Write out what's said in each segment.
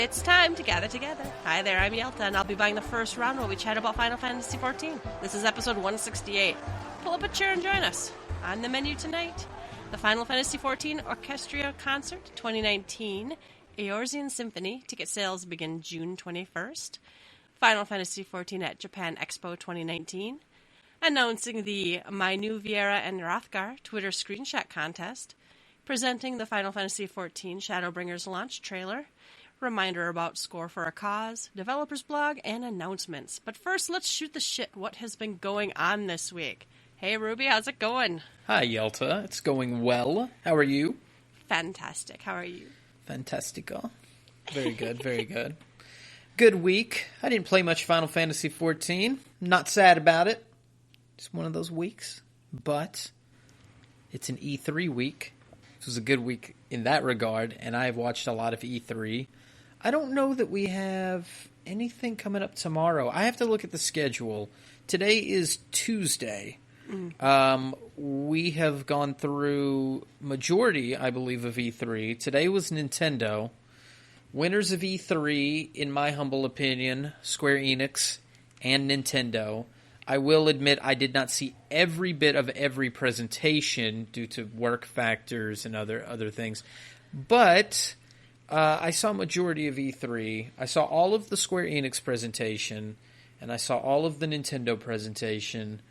It's time to gather together. Hi there, I'm Yelta, and I'll be buying the first round while we chat about Final Fantasy XIV. This is episode 168. Pull up a chair and join us. On the menu tonight, the Final Fantasy XIV Orchestra Concert 2019, Eorzean Symphony. Ticket sales begin June 21st. Final Fantasy XIV at Japan Expo 2019. Announcing the My New Viera and Hrothgar Twitter screenshot contest. Presenting the Final Fantasy XIV Shadowbringers launch trailer. Reminder about Score for a Cause, developers blog, and announcements. But first, let's shoot the shit. What has been going on this week? Hey, Ruby, how's it going? Hi, Yelta. It's going well. How are you? Fantastic. How are you? Fantastico. Very good, very good. Good week. I didn't play much Final Fantasy XIV. Not sad about it. Just one of those weeks. But it's an E3 week. This was a good week in that regard, and I've watched a lot of E3. I don't know that we have anything coming up tomorrow. I have to look at the schedule. Today is Tuesday. We have gone through majority, I believe, of E3. Today was Nintendo. Winners of E3, in my humble opinion, Square Enix and Nintendo. I will admit I did not see every bit of every presentation due to work factors and other things. But I saw majority of E3. I saw all of the Square Enix presentation, and I saw all of the Nintendo presentation.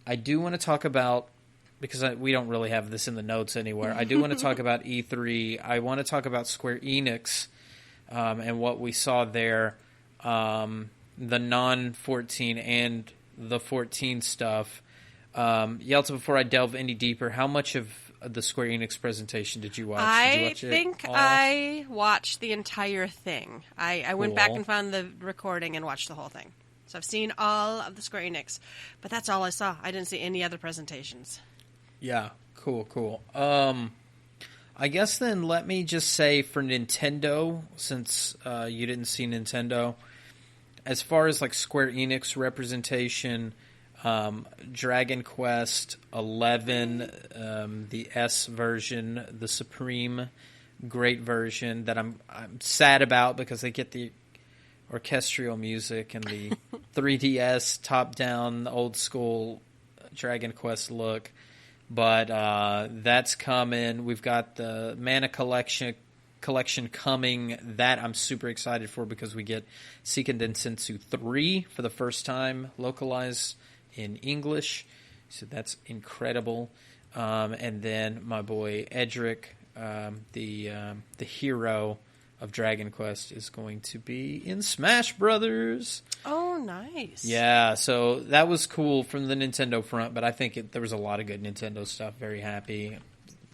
I do want to talk about, because we don't really have this in the notes anywhere, I do want to talk about E3. I want to talk about Square Enix and what we saw there, the non-14 and the 14 stuff. Yelta, before I delve any deeper, how much of the Square Enix presentation did you watch? I watched the entire thing. I went back and found the recording and watched the whole thing. So I've seen all of the Square Enix, but that's all I saw. I didn't see any other presentations. Yeah, cool. I guess then let me just say for Nintendo, since you didn't see Nintendo, as far as like Square Enix representation, Dragon Quest XI, the S version, the Supreme, great version that I'm sad about because they get the orchestral music and the 3DS top-down old school Dragon Quest look. But that's coming. We've got the Mana collection coming. That I'm super excited for because we get Seiken Densetsu 3 for the first time localized in English. So that's incredible. And then my boy Edric, the hero of Dragon Quest, is going to be in Smash Brothers. Oh, nice. Yeah, so that was cool from the Nintendo front, but I think there was a lot of good Nintendo stuff. Very happy.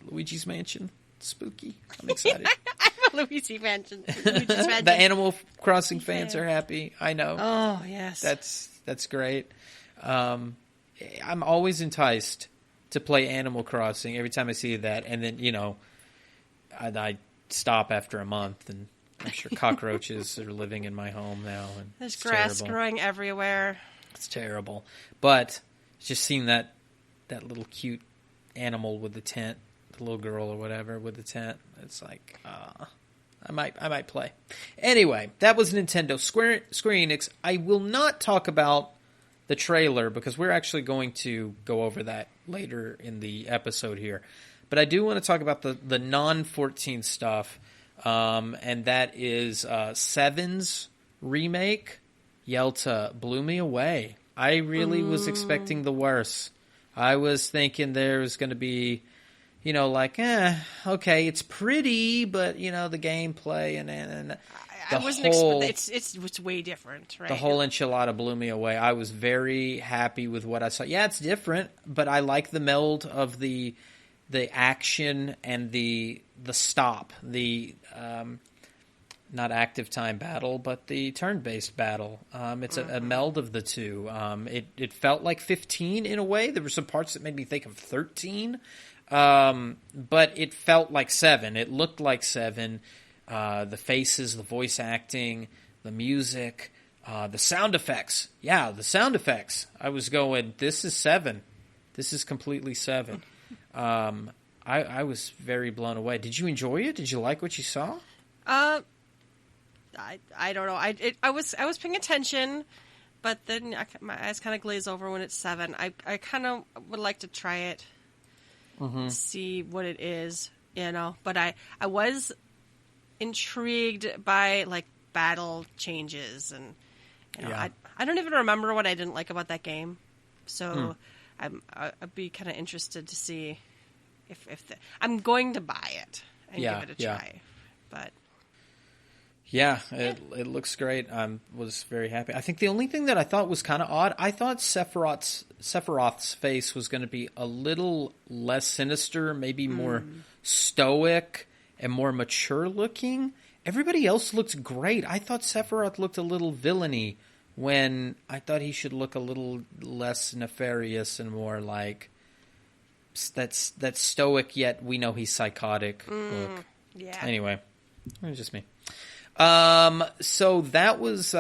Luigi's Mansion. Spooky. I'm excited. I'm a Luigi's Mansion. The Animal Crossing fans are happy. I know. Oh, yes. That's great. I'm always enticed to play Animal Crossing every time I see that, and then, I stop after a month, and I'm sure cockroaches are living in my home now. And there's grass growing everywhere. It's terrible. But just seeing that little cute animal with the tent, the little girl or whatever with the tent, it's like, I might play. Anyway, that was Nintendo. Square Enix. I will not talk about the trailer because we're actually going to go over that later in the episode here. But I do want to talk about the non-14 stuff, and that is 7's remake. Yelta blew me away. I really was expecting the worst. I was thinking there was going to be, okay, it's pretty, but, the gameplay and I wasn't expecting. It's way different, right? The whole enchilada blew me away. I was very happy with what I saw. Yeah, it's different, but I like the meld of the action and the stop, the not active time battle, but the turn-based battle. It's a meld of the two. It felt like 15 in a way. There were some parts that made me think of 13, but it felt like 7. It looked like 7. The faces, the voice acting, the music, the sound effects. Yeah, the sound effects. I was going, this is 7. This is completely 7. I was very blown away. Did you enjoy it? Did you like what you saw? I don't know. I was paying attention, but then my eyes kind of glaze over when it's 7. I kind of would like to try it, see what it is, But I was intrigued by like battle changes, and I don't even remember what I didn't like about that game. So I'd be kind of interested to see if I'm going to buy it and give it a try, but. Yeah, it looks great. I was very happy. I think the only thing that I thought was kind of odd, I thought Sephiroth's face was going to be a little less sinister, maybe more stoic and more mature looking. Everybody else looked great. I thought Sephiroth looked a little villainy when I thought he should look a little less nefarious and more like that stoic yet we know he's psychotic look. Yeah. Anyway, it was just me. So that was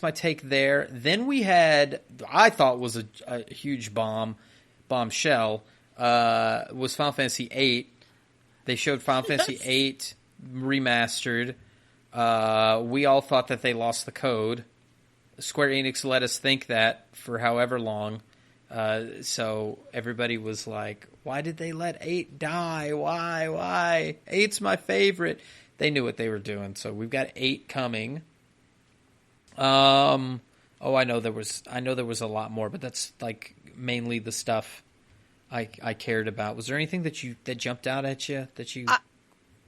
my take there. Then we had, I thought was a huge bombshell, was Final Fantasy VIII. They showed Final Fantasy VIII remastered. We all thought that they lost the code. Square Enix let us think that for however long. So everybody was like, why did they let 8 die? Why? 8's my favorite. They knew what they were doing, so we've got 8 coming. I know there was a lot more, but that's like mainly the stuff I cared about. Was there anything that jumped out at you that you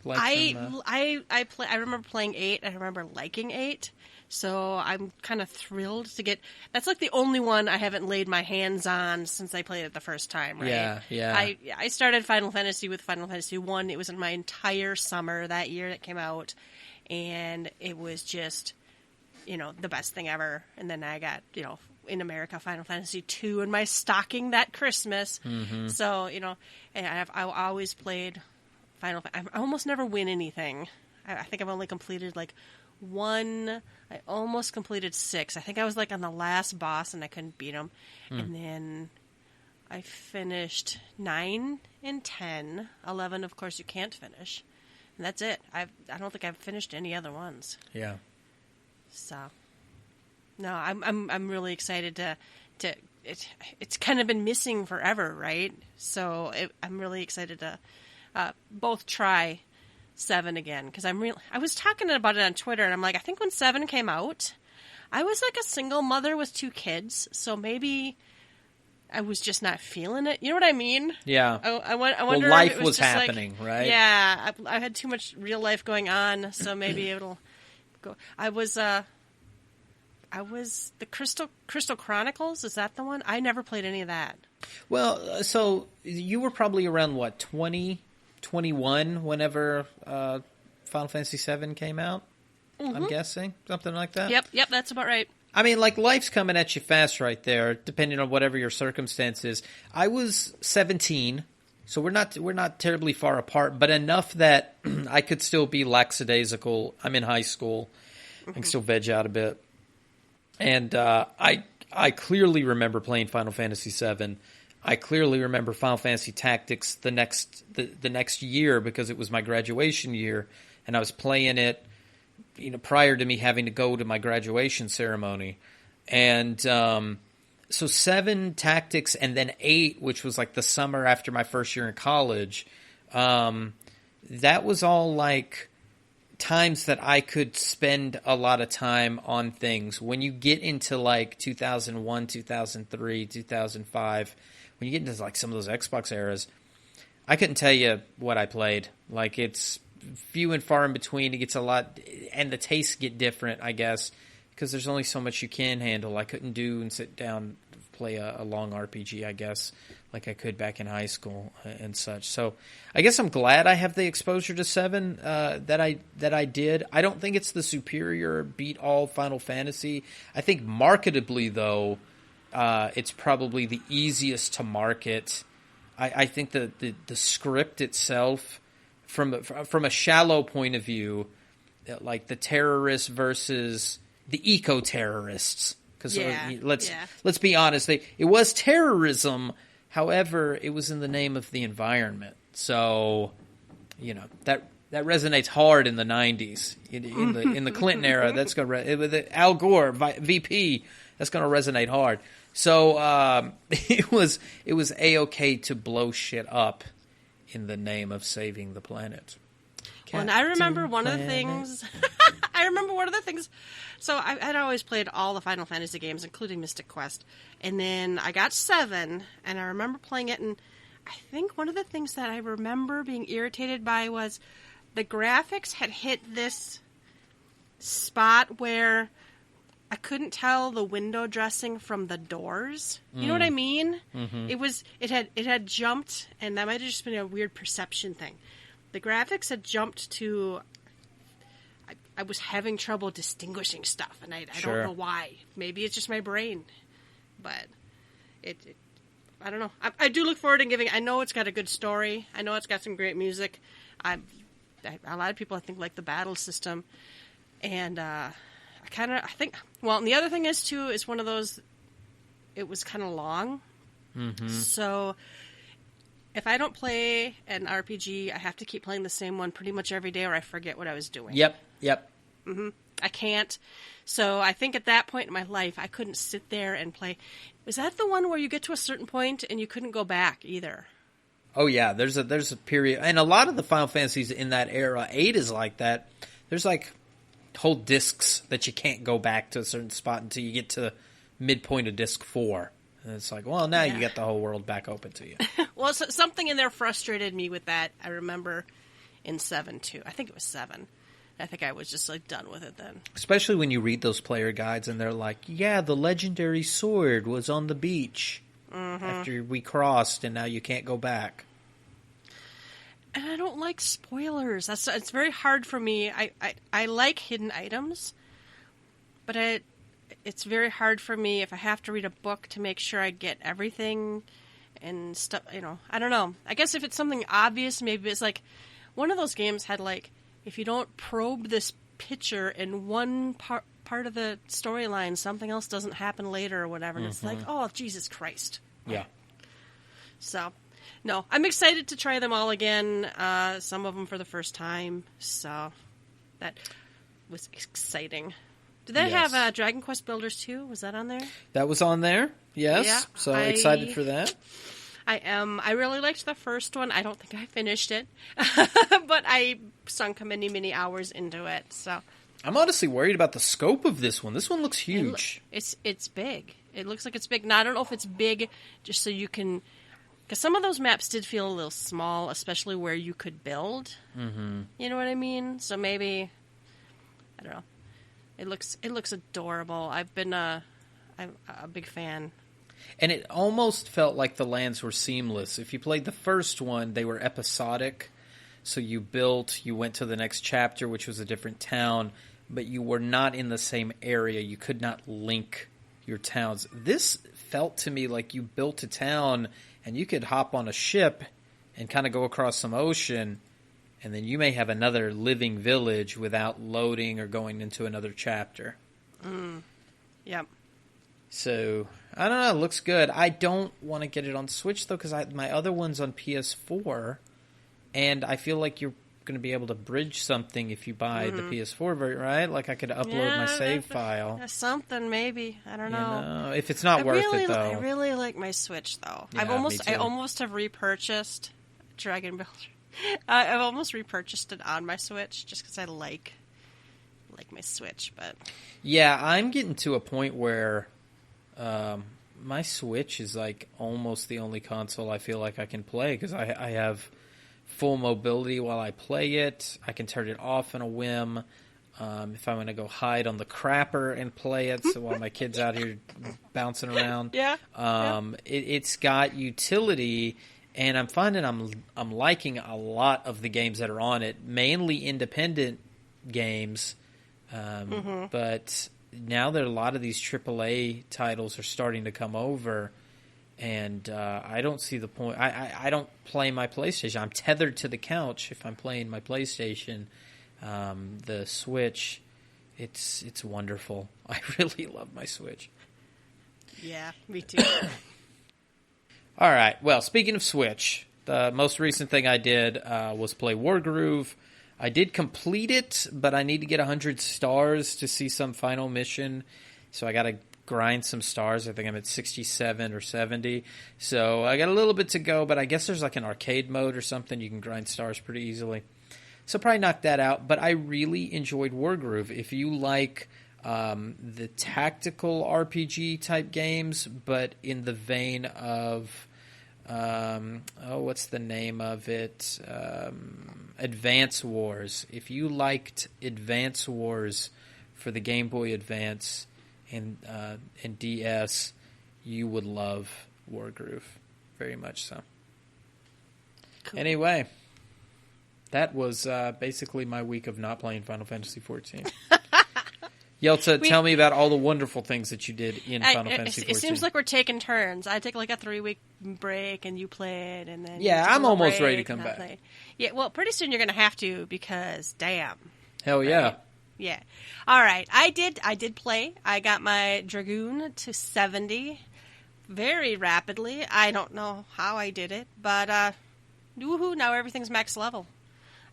liked? I remember playing 8. I remember liking 8. So I'm kind of thrilled to get. That's like the only one I haven't laid my hands on since I played it the first time. Right? Yeah. I started Final Fantasy with Final Fantasy 1. It was in my entire summer that year that came out, and it was just, the best thing ever. And then I got, in America, Final Fantasy 2 in my stocking that Christmas. Mm-hmm. So and I always played Final. I almost never win anything. I think I've only completed like 1. I almost completed 6. I think I was like on the last boss and I couldn't beat him. And then I finished 9 and 10. 11, of course, you can't finish. And that's it. I don't think I've finished any other ones. Yeah. So, no, I'm really excited to it's kind of been missing forever, right? So I'm really excited to both try 7 again, because I was talking about it on Twitter, and I'm like, I think when 7 came out, I was like a single mother with 2 kids, so maybe I was just not feeling it. You know what I mean? Yeah. I wonder. Life if it was just happening, right? Yeah, I had too much real life going on, so maybe it'll go. I was the Crystal Chronicles. Is that the one? I never played any of that. Well, so you were probably around what, 21 whenever Final Fantasy VII came out, I'm guessing. Something like that? Yep, that's about right. I mean, like, life's coming at you fast right there, depending on whatever your circumstances. I was 17, so we're not terribly far apart, but enough that I could still be lackadaisical. I'm in high school. I can still veg out a bit. And I clearly remember playing Final Fantasy VII. I clearly remember Final Fantasy Tactics the next year, because it was my graduation year, and I was playing it, prior to me having to go to my graduation ceremony. And so 7 Tactics, and then 8, which was like the summer after my first year in college. That was all like times that I could spend a lot of time on things. When you get into like 2001, 2003, 2005. When you get into like some of those Xbox eras, I couldn't tell you what I played. Like, it's few and far in between. It gets a lot, and the tastes get different, I guess, because there's only so much you can handle. I couldn't do and sit down play a long RPG, I guess, like I could back in high school and such. So I guess I'm glad I have the exposure to 7 that I did. I don't think it's the superior beat all Final Fantasy. I think marketably, though, it's probably the easiest to market. I think the script itself, from a shallow point of view, like the terrorists versus the eco-terrorists. Because let's be honest, it was terrorism. However, it was in the name of the environment. So, that that resonates hard in the 90s. In the Clinton era, that's going to with Al Gore, VP, that's going to resonate hard. So it was A-okay to blow shit up in the name of saving the planet. Well, and I remember one of the things. So I'd always played all the Final Fantasy games, including Mystic Quest, and then I got 7, and I remember playing it, and I think one of the things that I remember being irritated by was the graphics had hit this spot where I couldn't tell the window dressing from the doors. You know what I mean? Mm-hmm. It had jumped, and that might have just been a weird perception thing. The graphics had jumped to. I was having trouble distinguishing stuff, and I don't know why. Maybe it's just my brain, but I don't know. I do look forward to giving. I know it's got a good story. I know it's got some great music. A lot of people I think like the battle system, and I think. Well, and the other thing is too is one of those. It was kind of long, so. If I don't play an RPG, I have to keep playing the same one pretty much every day, or I forget what I was doing. Yep. Mm-hmm. I can't. So I think at that point in my life, I couldn't sit there and play. Was that the one where you get to a certain point and you couldn't go back either? Oh yeah, there's a period, and a lot of the Final Fantasies in that era, 8 is like that. There's like whole discs that you can't go back to a certain spot until you get to midpoint of disc 4. And it's like, well, now you get the whole world back open to you. Well, something in there frustrated me with that. I remember in 7, too. I think it was 7. I think I was just, like, done with it then. Especially when you read those player guides and they're like, yeah, the legendary sword was on the beach after we crossed and now you can't go back. And I don't like spoilers. It's very hard for me. I like hidden items, but it's very hard for me if I have to read a book to make sure I get everything and stuff, I don't know. I guess if it's something obvious, maybe it's like one of those games had like, if you don't probe this picture in one part of the storyline, something else doesn't happen later or whatever. And it's like, oh, Jesus Christ. Yeah. So, no, I'm excited to try them all again. Some of them for the first time. So that was exciting. Did they have Dragon Quest Builders 2? Was that on there? That was on there, yes. Yeah, so excited for that. I am. I really liked the first one. I don't think I finished it, but I sunk many, many hours into it. So I'm honestly worried about the scope of this one. This one looks huge. It's big. It looks like it's big. Now, I don't know if it's big just so you can... Because some of those maps did feel a little small, especially where you could build. Mm-hmm. You know what I mean? So maybe... I don't know. It looks adorable. I'm a big fan. And it almost felt like the lands were seamless. If you played the first one, they were episodic. So you built, you went to the next chapter, which was a different town, but you were not in the same area. You could not link your towns. This felt to me like you built a town and you could hop on a ship and kind of go across some ocean, and then you may have another living village without loading or going into another chapter. Yep. So, I don't know. It looks good. I don't want to get it on Switch, though, because my other one's on PS4, and I feel like you're going to be able to bridge something if you buy the PS4 version, right? Like, I could upload my save file. Something, maybe. I don't know. If it's not worth it, though. I really like my Switch, though. Yeah, I almost have repurchased Dragon Builder. I've almost repurchased it on my Switch just because I like my Switch, but... Yeah, I'm getting to a point where my Switch is like almost the only console I feel like I can play because I have full mobility while I play it. I can turn it off in a whim. If I want to go hide on the crapper and play it, so while my kid's out here bouncing around, it's got utility. And I'm finding I'm liking a lot of the games that are on it, mainly independent games. But now that a lot of these AAA titles are starting to come over, and I don't see the point. I don't play my PlayStation. I'm tethered to the couch if I'm playing my PlayStation. The Switch, it's wonderful. I really love my Switch. Yeah, me too. All right. Well, speaking of Switch, the most recent thing I did was play Wargroove. I did complete it, but I need to get 100 stars to see some final mission. So I got to grind some stars. I think I'm at 67 or 70. So I got a little bit to go, but I guess there's like an arcade mode or something. You can grind stars pretty easily. So probably knock that out. But I really enjoyed Wargroove. If you like the tactical RPG type games, but in the vein of, what's the name of it? Advance Wars. If you liked Advance Wars for the Game Boy Advance and DS, you would love Wargroove. Very much so. Cool. Anyway, that was basically my week of not playing Final Fantasy XIV. Yelta, tell me about all the wonderful things that you did in Final Fantasy XIV. It seems like we're taking turns. I take like a 3-week break, and you play it, and then I'm almost ready to come back. Play. Yeah, well, pretty soon you're going to have to because, damn. Hell yeah. Right? Yeah. All right. I did play. I got my Dragoon to 70 very rapidly. I don't know how I did it, but woohoo! Now everything's max level.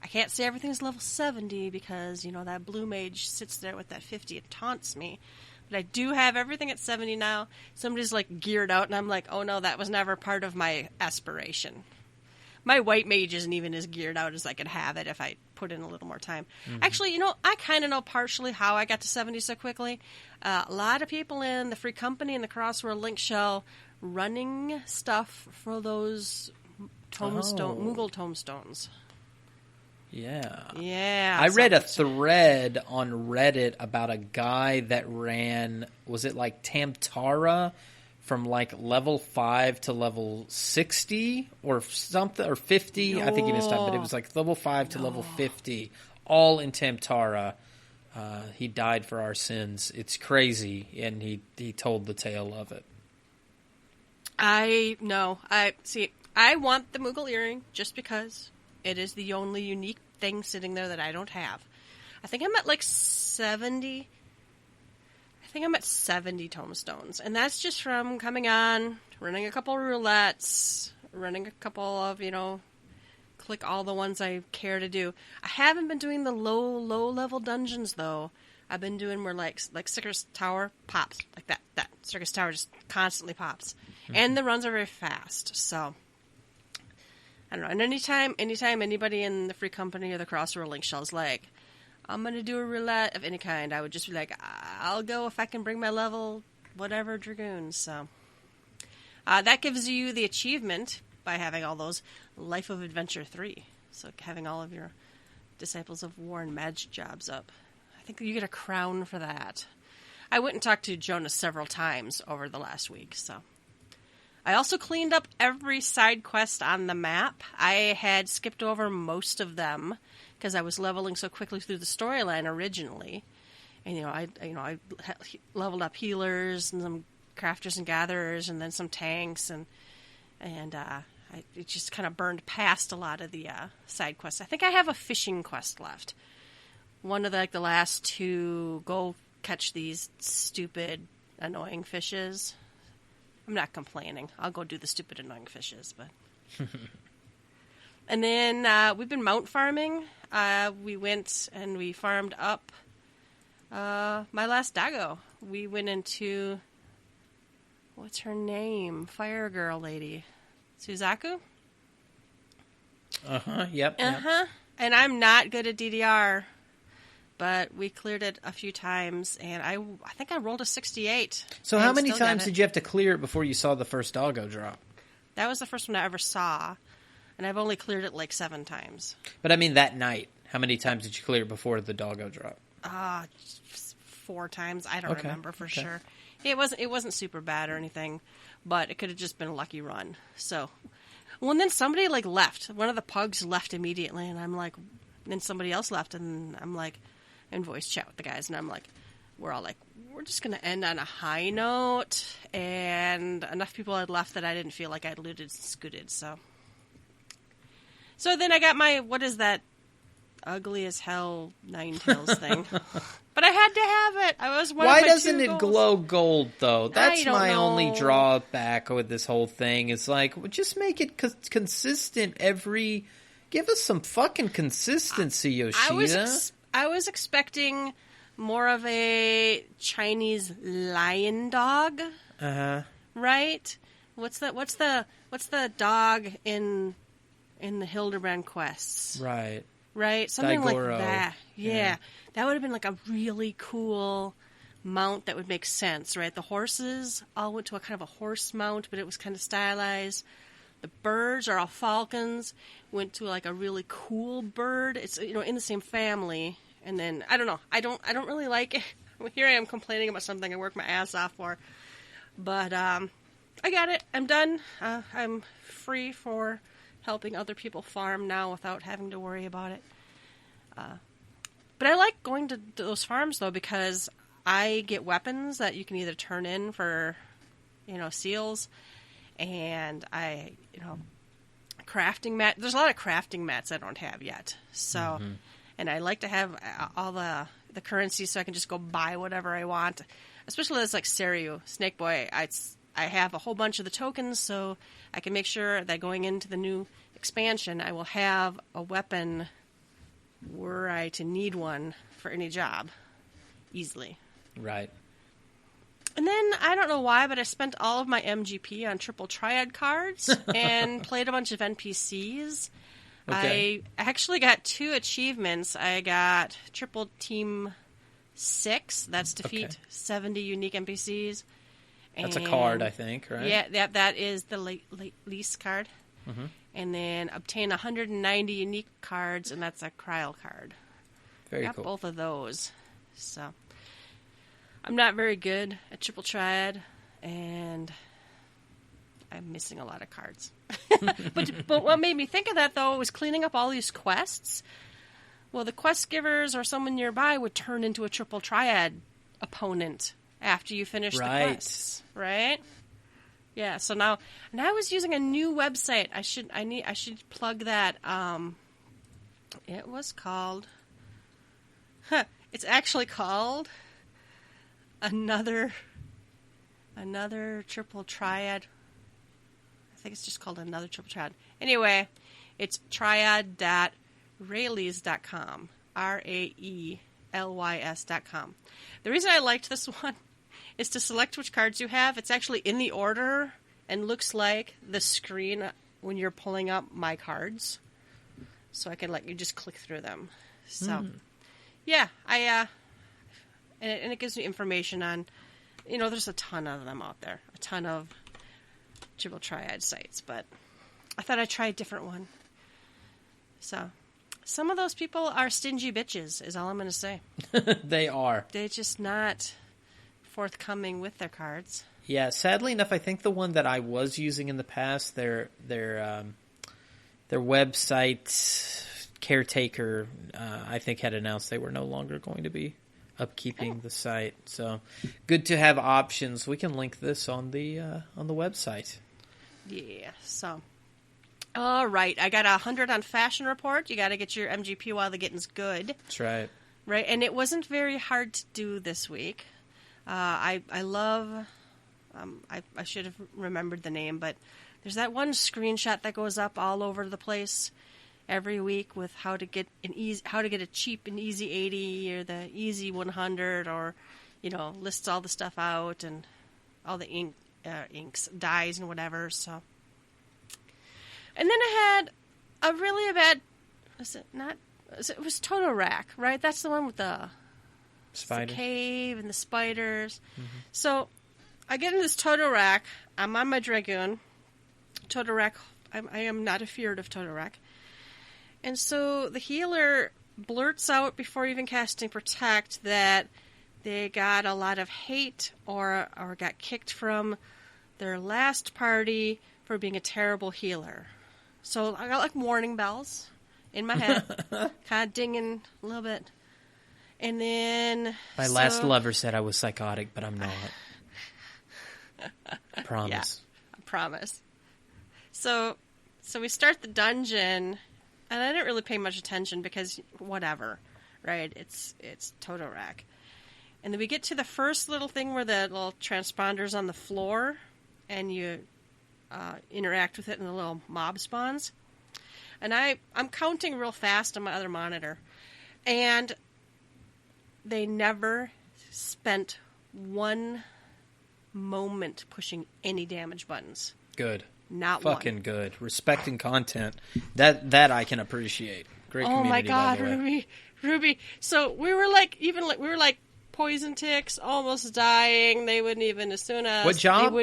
I can't say everything's level 70 because, that blue mage sits there with that 50. It taunts me. But I do have everything at 70 now. Somebody's, geared out, and I'm like, oh, no, that was never part of my aspiration. My white mage isn't even as geared out as I could have it if I put in a little more time. Mm-hmm. Actually, I kind of know partially how I got to 70 so quickly. A lot of people in the Free Company and the Crossworld Link Shell running stuff for those Moogle tomestones. Yeah. Yeah. I read a thread on Reddit about a guy that ran, was it like Tamtara from level 5 to level 60 or something, or 50? No. I think he missed up, but it was level 5 to level 50, all in Tamtara. He died for our sins. It's crazy, and he told the tale of it. I want the Moogle earring just because. It is the only unique thing sitting there that I don't have. I think I'm at 70. I think I'm at 70 tomestones. And that's just from coming on, running a couple roulettes, running a couple of, click all the ones I care to do. I haven't been doing the low level dungeons though. I've been doing where like Circus Tower pops, like that. Circus Tower just constantly pops. Mm-hmm. And the runs are very fast, so I don't know. And anytime anybody in the Free Company or the Crossworld Link Shell is like, I'm going to do a roulette of any kind, I would just be like, I'll go if I can bring my level whatever Dragoons. So that gives you the achievement by having all those Life of Adventure 3. So having all of your Disciples of War and Magic jobs up. I think you get a crown for that. I went and talked to Jonas several times over the last week, so. I also cleaned up every side quest on the map. I had skipped over most of them because I was leveling so quickly through the storyline originally. And I leveled up healers and some crafters and gatherers and then some tanks and it just kind of burned past a lot of the side quests. I think I have a fishing quest left. One of the last two, go catch these stupid annoying fishes. I'm not complaining. I'll go do the stupid annoying fishes, but. And then we've been mount farming. We went and we farmed up my last doggo. We went into, what's her name? Fire girl lady, Suzaku. Yep. Yep. And I'm not good at DDR. But we cleared it a few times, and I think I rolled a 68. So how many times did you have to clear it before you saw the first doggo drop? That was the first one I ever saw, and I've only cleared it 7 times. But I mean that night. How many times did you clear it before the doggo drop? 4 times. I don't remember for sure. It wasn't super bad or anything, but it could have just been a lucky run. So, well, and then somebody left. One of the pugs left immediately, and I'm like, then somebody else left, and I'm like, in voice chat with the guys, and I'm like, we're all like, we're just going to end on a high note, and enough people had left that I didn't feel like I'd looted and scooted, so then I got my, what is that ugly as hell Ninetales thing, but I had to have it. I was one Why of my doesn't 2 it goals. glow gold, though? That's my know. only drawback with this whole thing. It's just make it consistent every Give us some fucking consistency, Yoshida. I was expecting more of a Chinese lion dog. Right? What's the dog in the Hildebrand quests? Right. Right? Something Daigoro. like that. Yeah. That would have been like a really cool mount that would make sense, right? The horses all went to a kind of a horse mount, but it was kind of stylized. The birds are all falcons, went to like a really cool bird. It's, in the same family. And then, I don't know. I don't really like it. Here I am complaining about something I work my ass off for. But, I got it. I'm done. I'm free for helping other people farm now without having to worry about it. But I like going to those farms, though, because I get weapons that you can either turn in for, seals, and crafting mat. There's a lot of crafting mats I don't have yet. So, and I like to have all the currency so I can just go buy whatever I want. Especially as like Seiryu, Snake Boy, I have a whole bunch of the tokens, so I can make sure that going into the new expansion, I will have a weapon were I to need one for any job easily. Right. And then, I don't know why, but I spent all of my MGP on triple triad cards and played a bunch of NPCs. Okay. I actually got 2 achievements. I got triple team 6. That's defeat 70 unique NPCs. That's a card, I think, right? Yeah, that is the lease card. Mm-hmm. And then obtain 190 unique cards, and that's a cryo card. Very got cool. both of those. So, I'm not very good at triple triad, and I'm missing a lot of cards. But what made me think of that, though, was cleaning up all these quests. Well, the quest givers or someone nearby would turn into a triple triad opponent after you finish the quests, right? Yeah. So now I was using a new website. I should plug that. It was called. It's actually called another triple triad. I think it's just called another triple triad. Anyway, it's triad.raelys.com. RAELYS.com. The reason I liked this one is to select which cards you have. It's actually in the order and looks like the screen when you're pulling up my cards. So I can let you just click through them. So, yeah, and it gives me information on, there's a ton of them out there. A ton of triple triad sites, but I thought I'd try a different one. So, some of those people are stingy bitches, is all I'm going to say. They are. They're just not forthcoming with their cards. Yeah, sadly enough, I think the one that I was using in the past, their website caretaker, I think had announced they were no longer going to be upkeeping the site. So, good to have options. We can link this on the website. Yeah. So, all right. I got 100 on Fashion Report. You got to get your MGP while the getting's good. That's right. Right, and it wasn't very hard to do this week. I love. I should have remembered the name, but there's that one screenshot that goes up all over the place every week with how to get a cheap and easy 80 or the easy 100, or lists all the stuff out and all the inks, dyes, and whatever. So, and then I had a really bad. It was Totorak, right? That's the one with the cave and the spiders. Mm-hmm. So I get in this Totorak. I'm on my Dragoon. Totorak, I am not afeard of Totorak. And so the healer blurts out before even casting Protect that they got a lot of hate or got kicked from their last party for being a terrible healer. So I got like warning bells in my head, kind of dinging a little bit. And then... My last lover said I was psychotic, but I'm not. I promise. Yeah, I promise. So we start the dungeon, and I didn't really pay much attention because whatever, right? It's Totorak. And then we get to the first little thing where the little transponder's on the floor, and you interact with it and the little mob spawns. And I'm counting real fast on my other monitor. And they never spent one moment pushing any damage buttons. Good. Not Fucking one. good. Respecting content. That I can appreciate. Great community, Oh my God, by the way. Ruby. So we were like poison ticks, almost dying. They wouldn't even as soon as what job?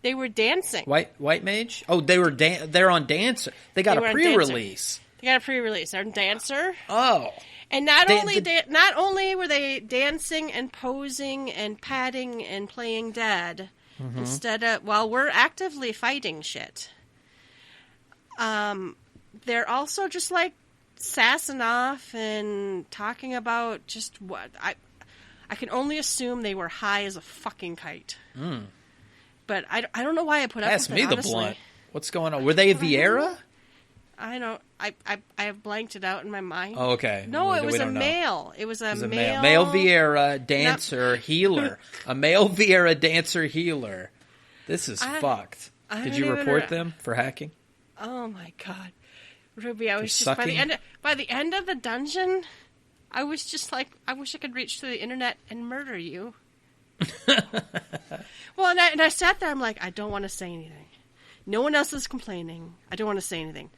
They were dancing. White mage? Oh, they're on Dancer. They got a pre-release. They got a pre-release. They're on Dancer. Oh. And not only were they dancing and posing and patting and playing dead, instead of while we're actively fighting shit, they're also just like sassing off and talking about just what I can only assume they were high as a fucking kite. But I don't know why I put up with it. Pass me the blunt. What's going on? Were they Vieira? I don't. I have blanked it out in my mind. Oh, okay. No, it was a male. It was a male. Male Vieira dancer healer. A male Vieira dancer healer. This is fucked. Did you report them for hacking? Oh my God, Ruby! I was just by the end of the dungeon, I was just like, I wish I could reach through the internet and murder you. Well, and I sat there. I'm like, I don't want to say anything. No one else is complaining. I don't want to say anything.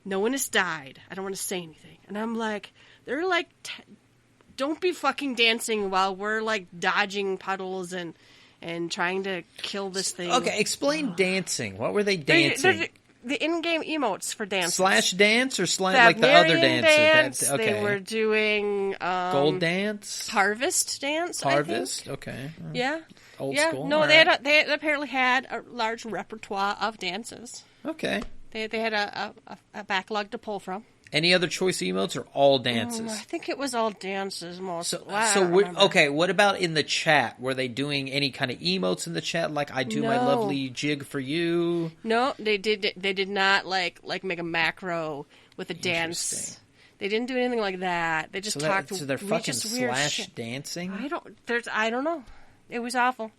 No one has died. I don't want to say anything. And I'm like, they're like, don't be fucking dancing while we're like dodging puddles and trying to kill this thing. Okay, explain dancing. What were they dancing? They're the in-game emotes for dancing. Slash dance or like the other dances? Okay. They were doing gold dance, harvest dance. Harvest. I think. Okay. Yeah. Old school. No, right. they apparently had a large repertoire of dances. Okay. They had a backlog to pull from. Any other choice emotes or all dances? I think it was all dances most. Okay, what about in the chat? Were they doing any kind of emotes in the chat, like "I do my lovely jig for you"? No, they did not like make a macro with a dance. They didn't do anything like that. They just talked. So they're fucking slash dancing. I don't know. It was awful,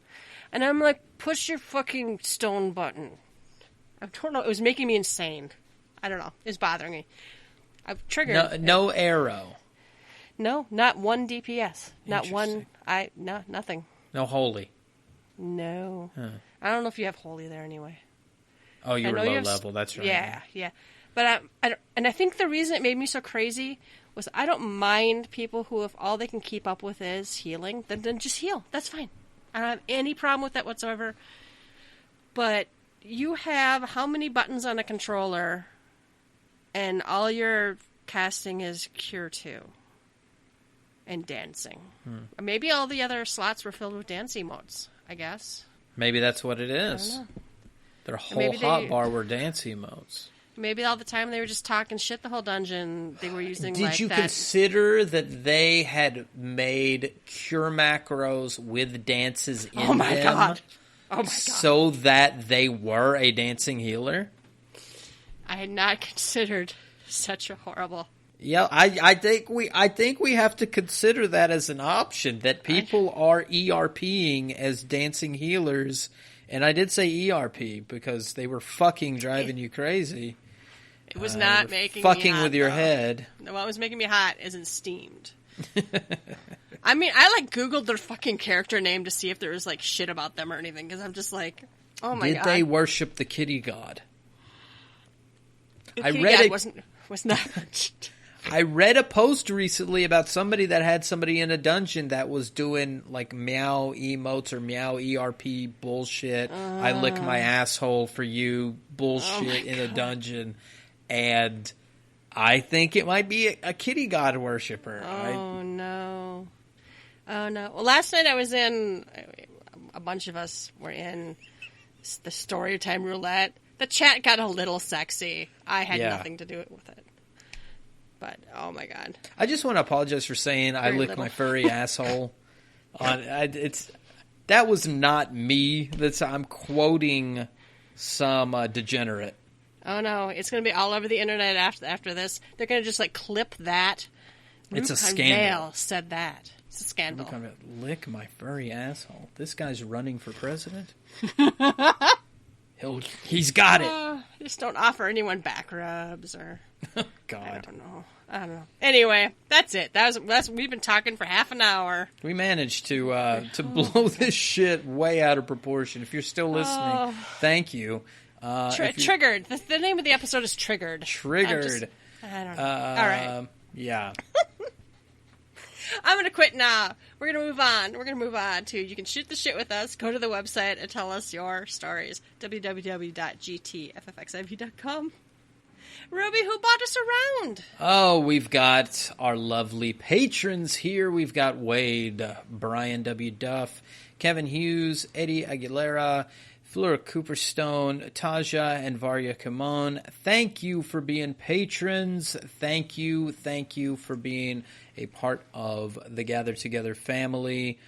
and I'm like, push your fucking stone button. I don't know. It was making me insane. I don't know. It's bothering me. I've triggered. No arrow. No, not one DPS. Not one. Nothing. No holy. No. Huh. I don't know if you have holy there anyway. Oh, you were low level. That's right. Yeah. But I think the reason it made me so crazy was I don't mind people who, if all they can keep up with is healing, then just heal. That's fine. I don't have any problem with that whatsoever. But you have how many buttons on a controller, and all your casting is Cure 2 and dancing. Maybe all the other slots were filled with dance emotes, I guess. Maybe that's what it is. I don't know. Their whole hotbar were dance emotes. Maybe all the time they were just talking shit the whole dungeon. They were using Did you consider that they had made Cure macros with dances in them? Oh my God. So that they were a dancing healer? I had not considered such a horrible. Yeah, I think we have to consider that as an option, that people are ERPing as dancing healers. And I did say ERP because they were fucking driving you crazy. It was not making me hot. Fucking with your head. No, what was making me hot isn't steamed. I mean, I Googled their fucking character name to see if there was shit about them or anything, because I'm just like, oh my God. Did they worship the kitty god? The kitty god was not. I read a post recently about somebody that had somebody in a dungeon that was doing meow emotes or meow ERP bullshit. I lick my asshole for you bullshit in a dungeon. And I think it might be a kitty god worshiper. Oh, no. Well, last night a bunch of us were in the Storytime Roulette. The chat got a little sexy. I had nothing to do with it. But, oh my God. I just want to apologize for saying I lick my furry asshole. That was not me. I'm quoting some degenerate. Oh no, it's going to be all over the internet after this. They're going to just clip that. It's a scandal. Said that. It's a scandal. Lick my furry asshole. This guy's running for president? He's got it. Just don't offer anyone back rubs or... God. I don't know. Anyway, that's it. That's we've been talking for half an hour. We managed to blow this shit way out of proportion. If you're still listening, thank you. Triggered. The name of the episode is Triggered. Triggered. I don't know. All right. Yeah. I'm going to quit now. We're going to move on. We're going to move on to, you can shoot the shit with us. Go to the website and tell us your stories. www.gtffxiv.com. Ruby, who bought us around? Oh, we've got our lovely patrons here. We've got Wade, Brian W. Duff, Kevin Hughes, Eddie Aguilera, Flora Cooperstone, Taja, and Varya Kimon. Thank you for being patrons. Thank you for being a part of the Gather Together family.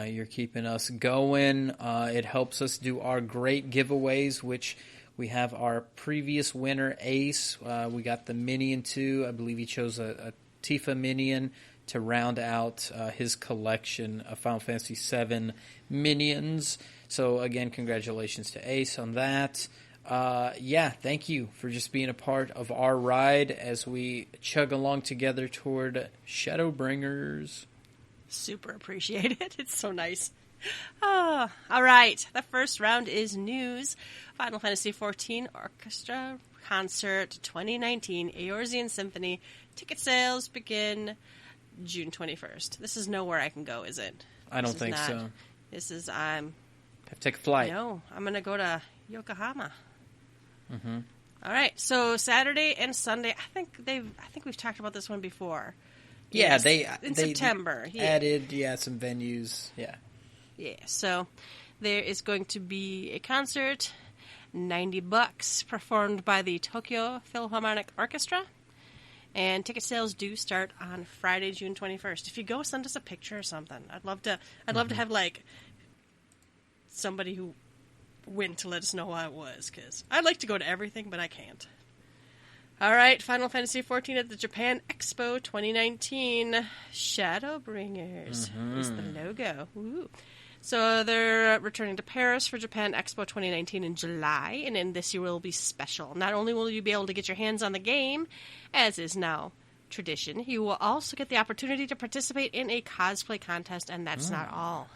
You're keeping us going. It helps us do our great giveaways, which we have our previous winner, Ace. We got the Minion 2. I believe he chose a Tifa Minion to round out his collection of Final Fantasy VII Minions. So, again, congratulations to Ace on that. Thank you for just being a part of our ride as we chug along together toward Shadowbringers. Super appreciate it. It's so nice. Oh, all right. The first round is news. Final Fantasy XIV Orchestra Concert 2019 Eorzean Symphony. Ticket sales begin June 21st. This is nowhere I can go, is it? I don't think so. This is, have to take a flight. No, I'm going to go to Yokohama. Mm-hmm. All right. So Saturday and Sunday, I think we've talked about this one before. Yeah, yes, in September. Added, some venues. Yeah. Yeah. So there is going to be a concert, $90, performed by the Tokyo Philharmonic Orchestra. And ticket sales do start on Friday, June 21st. If you go, send us a picture or something. I'd love to have like somebody who went to let us know how it was, because I'd like to go to everything, but I can't. All right, Final Fantasy XIV at the Japan Expo 2019. Shadowbringers is the logo. Ooh. So they're returning to Paris for Japan Expo 2019 in July, and in this year will be special. Not only will you be able to get your hands on the game, as is now tradition, you will also get the opportunity to participate in a cosplay contest, and that's not all.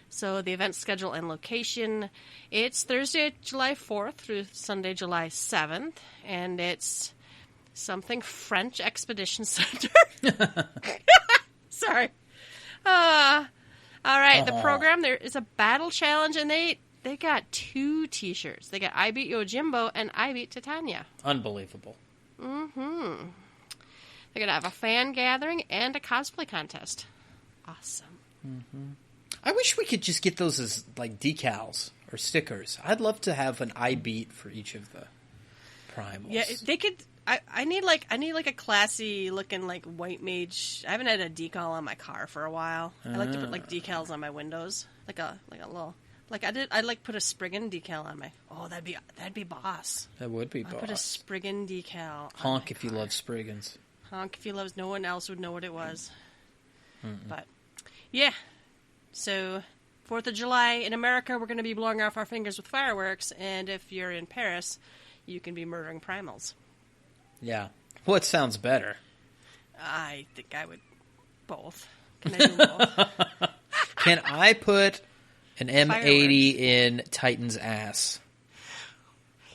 So the event schedule and location, it's Thursday, July 4th through Sunday, July 7th, and it's something French Expedition Center. Sorry. All right, the program, there is a battle challenge, and they got 2 T-shirts. They got I Beat Yojimbo and I Beat Titania. Unbelievable. Mm-hmm. They're going to have a fan gathering and a cosplay contest. Awesome. Mm-hmm. I wish we could just get those as, like, decals or stickers. I'd love to have an I Beat for each of the primals. Yeah, they could... I need a classy looking like white mage. I haven't had a decal on my car for a while. I like to put like decals on my windows, like a little I'd like put a Spriggan decal on my. Oh, that'd be boss. That would be boss. I'd put a Spriggan decal. Honk if you love Spriggans. Honk if you love. No one else would know what it was. But yeah, so 4th of July in America, we're going to be blowing off our fingers with fireworks, and if you're in Paris, you can be murdering primals. Yeah. What sounds better? I think I would both. Can I do both? Can I put an M80 in Titan's ass?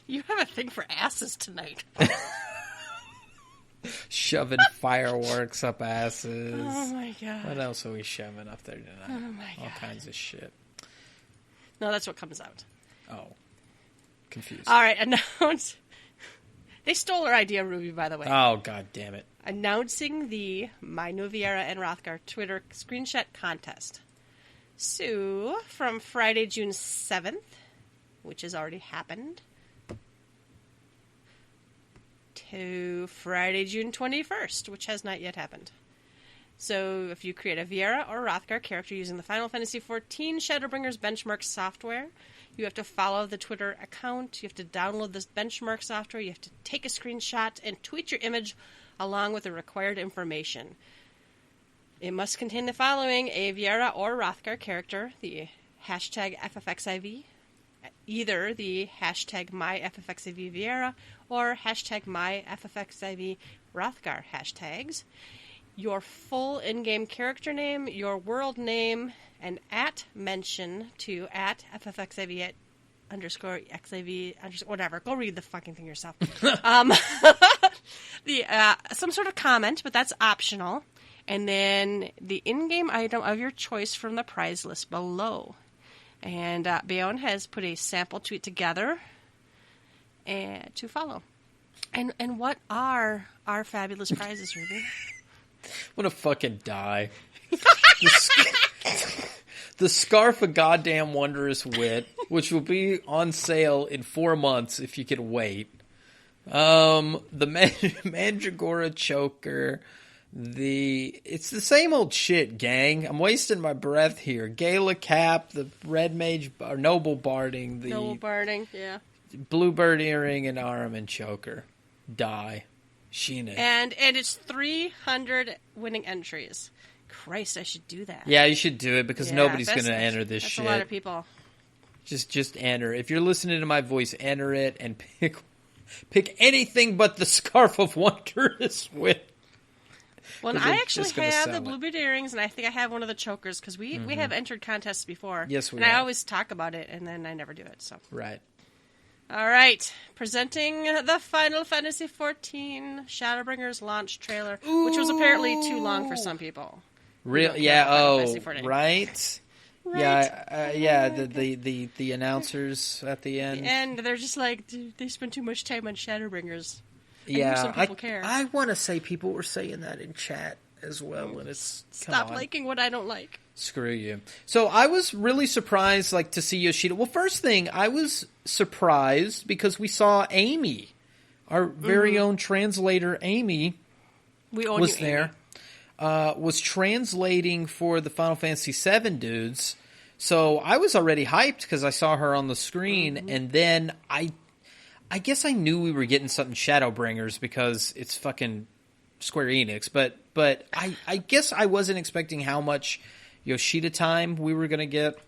You have a thing for asses tonight. Shoving fireworks up asses. Oh my god. What else are we shoving up there tonight? Oh my god. All kinds of shit. No, that's what comes out. Oh. Confused. All right, announce. They stole our idea, Ruby, by the way. Oh, god damn it. Announcing the My Noviera and Rothgar Twitter screenshot contest. So, from Friday, June 7th, which has already happened, to Friday, June 21st, which has not yet happened. So, if you create a Viera or Rothgar character using the Final Fantasy XIV Shadowbringers benchmark software, you have to follow the Twitter account, you have to download this benchmark software, you have to take a screenshot and tweet your image along with the required information. It must contain the following: a Viera or Rothgar character, the hashtag FFXIV, either the hashtag MyFFXIV Vieira or hashtag MyFFXIV Rothgar hashtags, your full in-game character name, your world name, and at mention to at FFXIV underscore XIV underscore whatever. Go read the fucking thing yourself. Some sort of comment, but that's optional. And then the in-game item of your choice from the prize list below. And Bayonne has put a sample tweet together and to follow. And what are our fabulous prizes, Ruby? I want to fucking die. The Scarf of Goddamn Wondrous Wit, which will be on sale in 4 months if you can wait. The Mandragora Choker. It's the same old shit, gang. I'm wasting my breath here. Gala Cap, the Red Mage, or Noble Barding, Yeah. Bluebird Earring, and Arm and Choker. Die. Sheena. And it's 300 winning entries. Christ, I should do that. Yeah, you should do it because nobody's going to enter this shit. That's a lot of people. Just enter. If you're listening to my voice, enter it and pick anything but the Scarf of Wondrous Wit. Well, and I actually have the Bluebird Earrings, and I think I have one of the chokers, because we have entered contests before. Yes, we have. And I always talk about it, and then I never do it. So Right. All right. Presenting the Final Fantasy XIV Shadowbringers launch trailer, which was apparently too long for some people. Real? Yeah, right? Yeah, the announcers at the end. And they're just like, dude, they spend too much time on Shadowbringers. Yeah, some people care. I want to say people were saying that in chat as well, and it's stop liking what I don't like. Screw you. So I was really surprised, to see Yoshida. Well, first thing, I was surprised because we saw Amy, our very own translator, Amy, was there. Was translating for the Final Fantasy VII dudes. So I was already hyped because I saw her on the screen, and then I guess I knew we were getting something Shadowbringers because it's fucking Square Enix, but I guess I wasn't expecting how much Yoshida time we were going to get.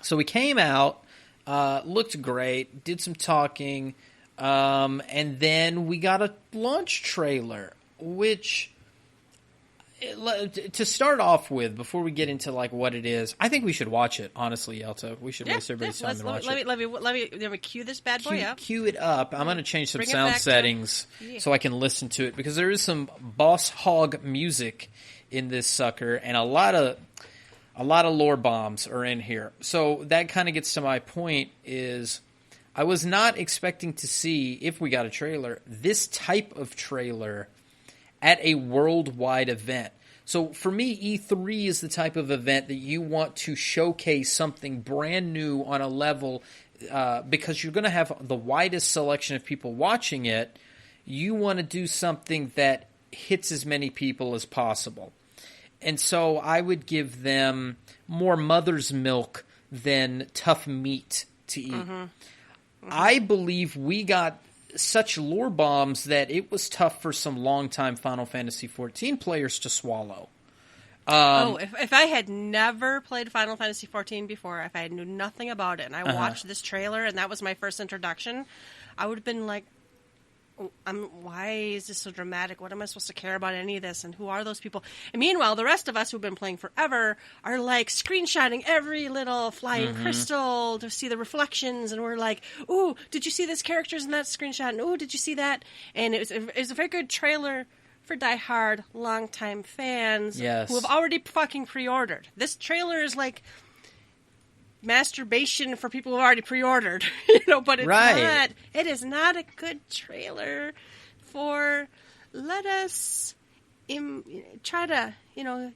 So we came out, looked great, did some talking, and then we got a launch trailer, which, to start off with, before we get into what it is, I think we should watch it. Honestly, Yelta, we should waste everybody's time and watch it. Let me cue this bad boy up. Cue it up. I'm going to change some sound settings so I can listen to it because there is some Boss Hog music in this sucker, and a lot of lore bombs are in here. So that kind of gets to my point. Is I was not expecting to see, if we got a trailer, this type of trailer at a worldwide event. So for me, E3 is the type of event that you want to showcase something brand new on a level, because you're going to have the widest selection of people watching it. You want to do something that hits as many people as possible. And so I would give them more mother's milk than tough meat to eat. I believe we got such lore bombs that it was tough for some longtime Final Fantasy XIV players to swallow. If I had never played Final Fantasy XIV before, if I knew nothing about it, and I watched this trailer, and that was my first introduction, I would have been like, why is this so dramatic? What am I supposed to care about any of this? And who are those people? And meanwhile, the rest of us who've been playing forever are screenshotting every little flying crystal to see the reflections. And we're like, ooh, did you see this character's in that screenshot? And ooh, did you see that? And it was a very good trailer for diehard, longtime fans who have already fucking pre-ordered. This trailer is like masturbation for people who've already pre-ordered, but it's not. It is not a good trailer for let us try to,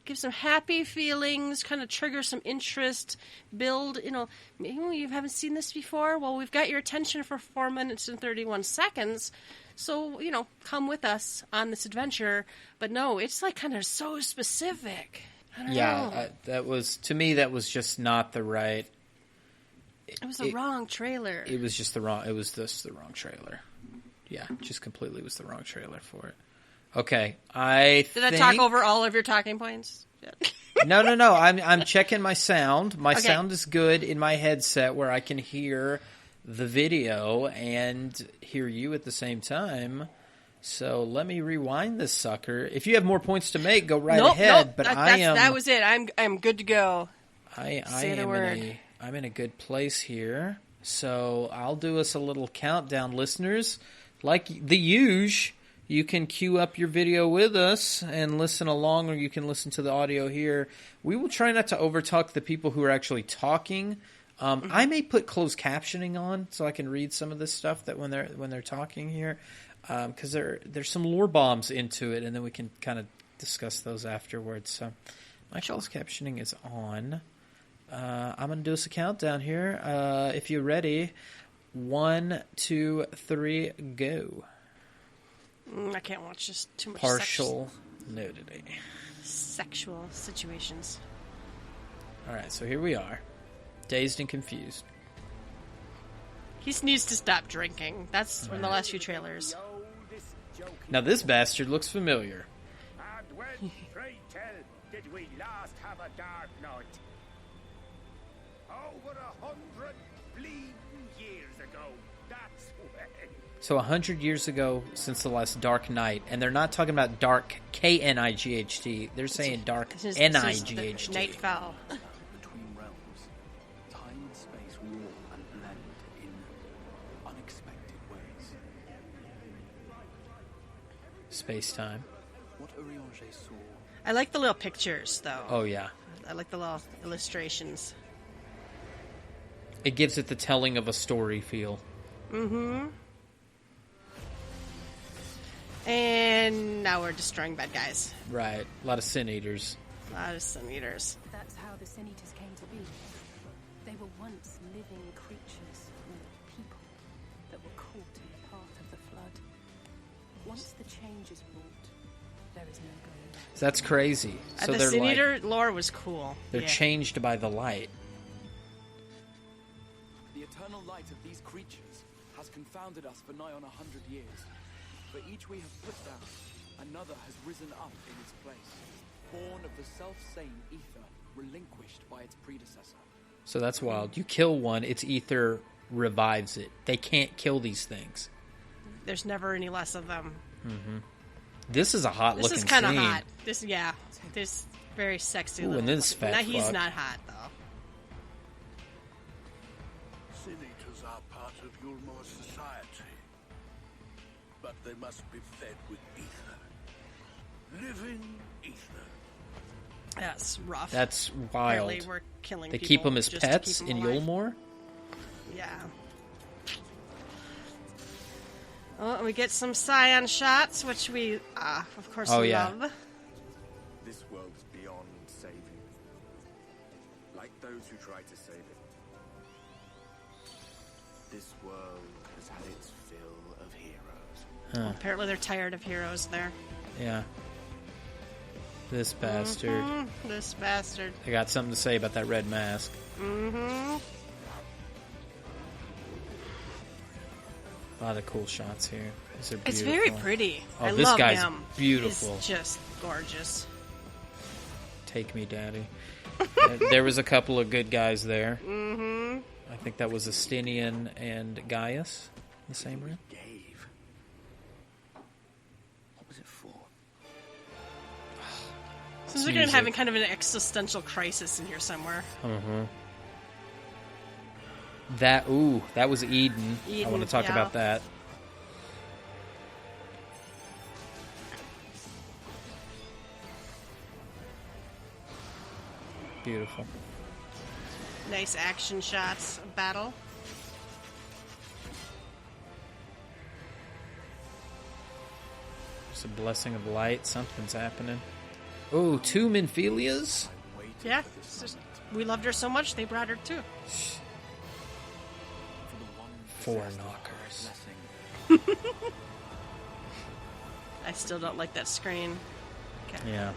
give some happy feelings, kind of trigger some interest, build, maybe you haven't seen this before. Well, we've got your attention for 4 minutes and 31 seconds. So, come with us on this adventure. But no, it's kind of so specific. I don't know. That was, to me, that was just not the right. It was the wrong trailer. It was just the wrong. It was the wrong trailer. Yeah, just completely was the wrong trailer for it. Okay, Did I talk over all of your talking points? No. I'm checking my sound. My sound is good in my headset where I can hear the video and hear you at the same time. So let me rewind this sucker. If you have more points to make, go right ahead. Nope. But That was it. I'm good to go. I'm in a good place here. So I'll do us a little countdown, listeners. Like the usual, you can queue up your video with us and listen along, or you can listen to the audio here. We will try not to overtalk the people who are actually talking. I may put closed captioning on so I can read some of this stuff that when they're talking here, because there's some lore bombs into it, and then we can kind of discuss those afterwards. So my closed captioning is on. I'm going to do us a countdown here. If you're ready, 1, 2, 3, go. I can't watch just too much Partial nudity. Sexual situations. All right, so here we are. Dazed and confused. He needs to stop drinking. That's from the last few trailers. Now this bastard looks familiar. And when, pray tell, did we last have a dark night? Over 100 bleeding years ago. That's when. So 100 years ago since the last Dark Night, and they're not talking about dark K-N-I-G-H-T. They're saying dark N-I-G-H-T. Night fell. Between realms, time and space warp and blend in unexpected ways. Space-time. What Urianger saw. I like the little pictures, though. Oh, yeah. I like the little illustrations. It gives it the telling of a story feel. Mm-hmm. And now we're destroying bad guys. Right. A lot of sin eaters. A lot of sun eaters. That's how the Sin Eaters came to be. They were once living creatures, or people, that were caught in the path of the flood. Once the change is wrought, there is no going back. So that's crazy. So The they're Sin like, Eater lore was cool. they're changed by the light. The eternal light of these creatures has confounded us for nigh on 100 years. For each we have put down, another has risen up in its place, born of the self-same ether, relinquished by its predecessor. So that's wild. You kill one, its ether revives it. They can't kill these things. There's never any less of them. Mm-hmm. This is a hot looking This scene. is kind of hot. This very sexy. Ooh, and this fat fuck. He's not hot though. Sin Eaters are part of Yulmore society, but they must be fed with ether. Living ether. That's rough. That's wild. Apparently we're killing They people keep them as just to pets keep 'em in alive. Yulmore? Yeah. Oh, and we get some Scion shots, which we, of course, Oh, yeah. love. This world is beyond saving. Like those who try to save it. This world has had its fill of heroes. Apparently they're tired of heroes there. Yeah. This bastard. This bastard. I got something to say about that red mask. Mm-hmm. A lot of cool shots here. These are beautiful. It's very pretty. Oh, I this love guy's him. beautiful. He's just gorgeous. Take me, daddy. There was a couple of good guys there. Mm-hmm. I think that was Astinian and Gaius in the same room. Gave. What was it for? Seems like you're having kind of an existential crisis in here somewhere. Uh-huh. That was Eden. I want to talk yeah. about that. Beautiful. Nice action shots of battle. It's a blessing of light. Something's happening. Oh, 2 Minphilias? Yeah, it's just, we loved her so much, they brought her too. 4 knockers. I still don't like that screen. Okay. Yeah.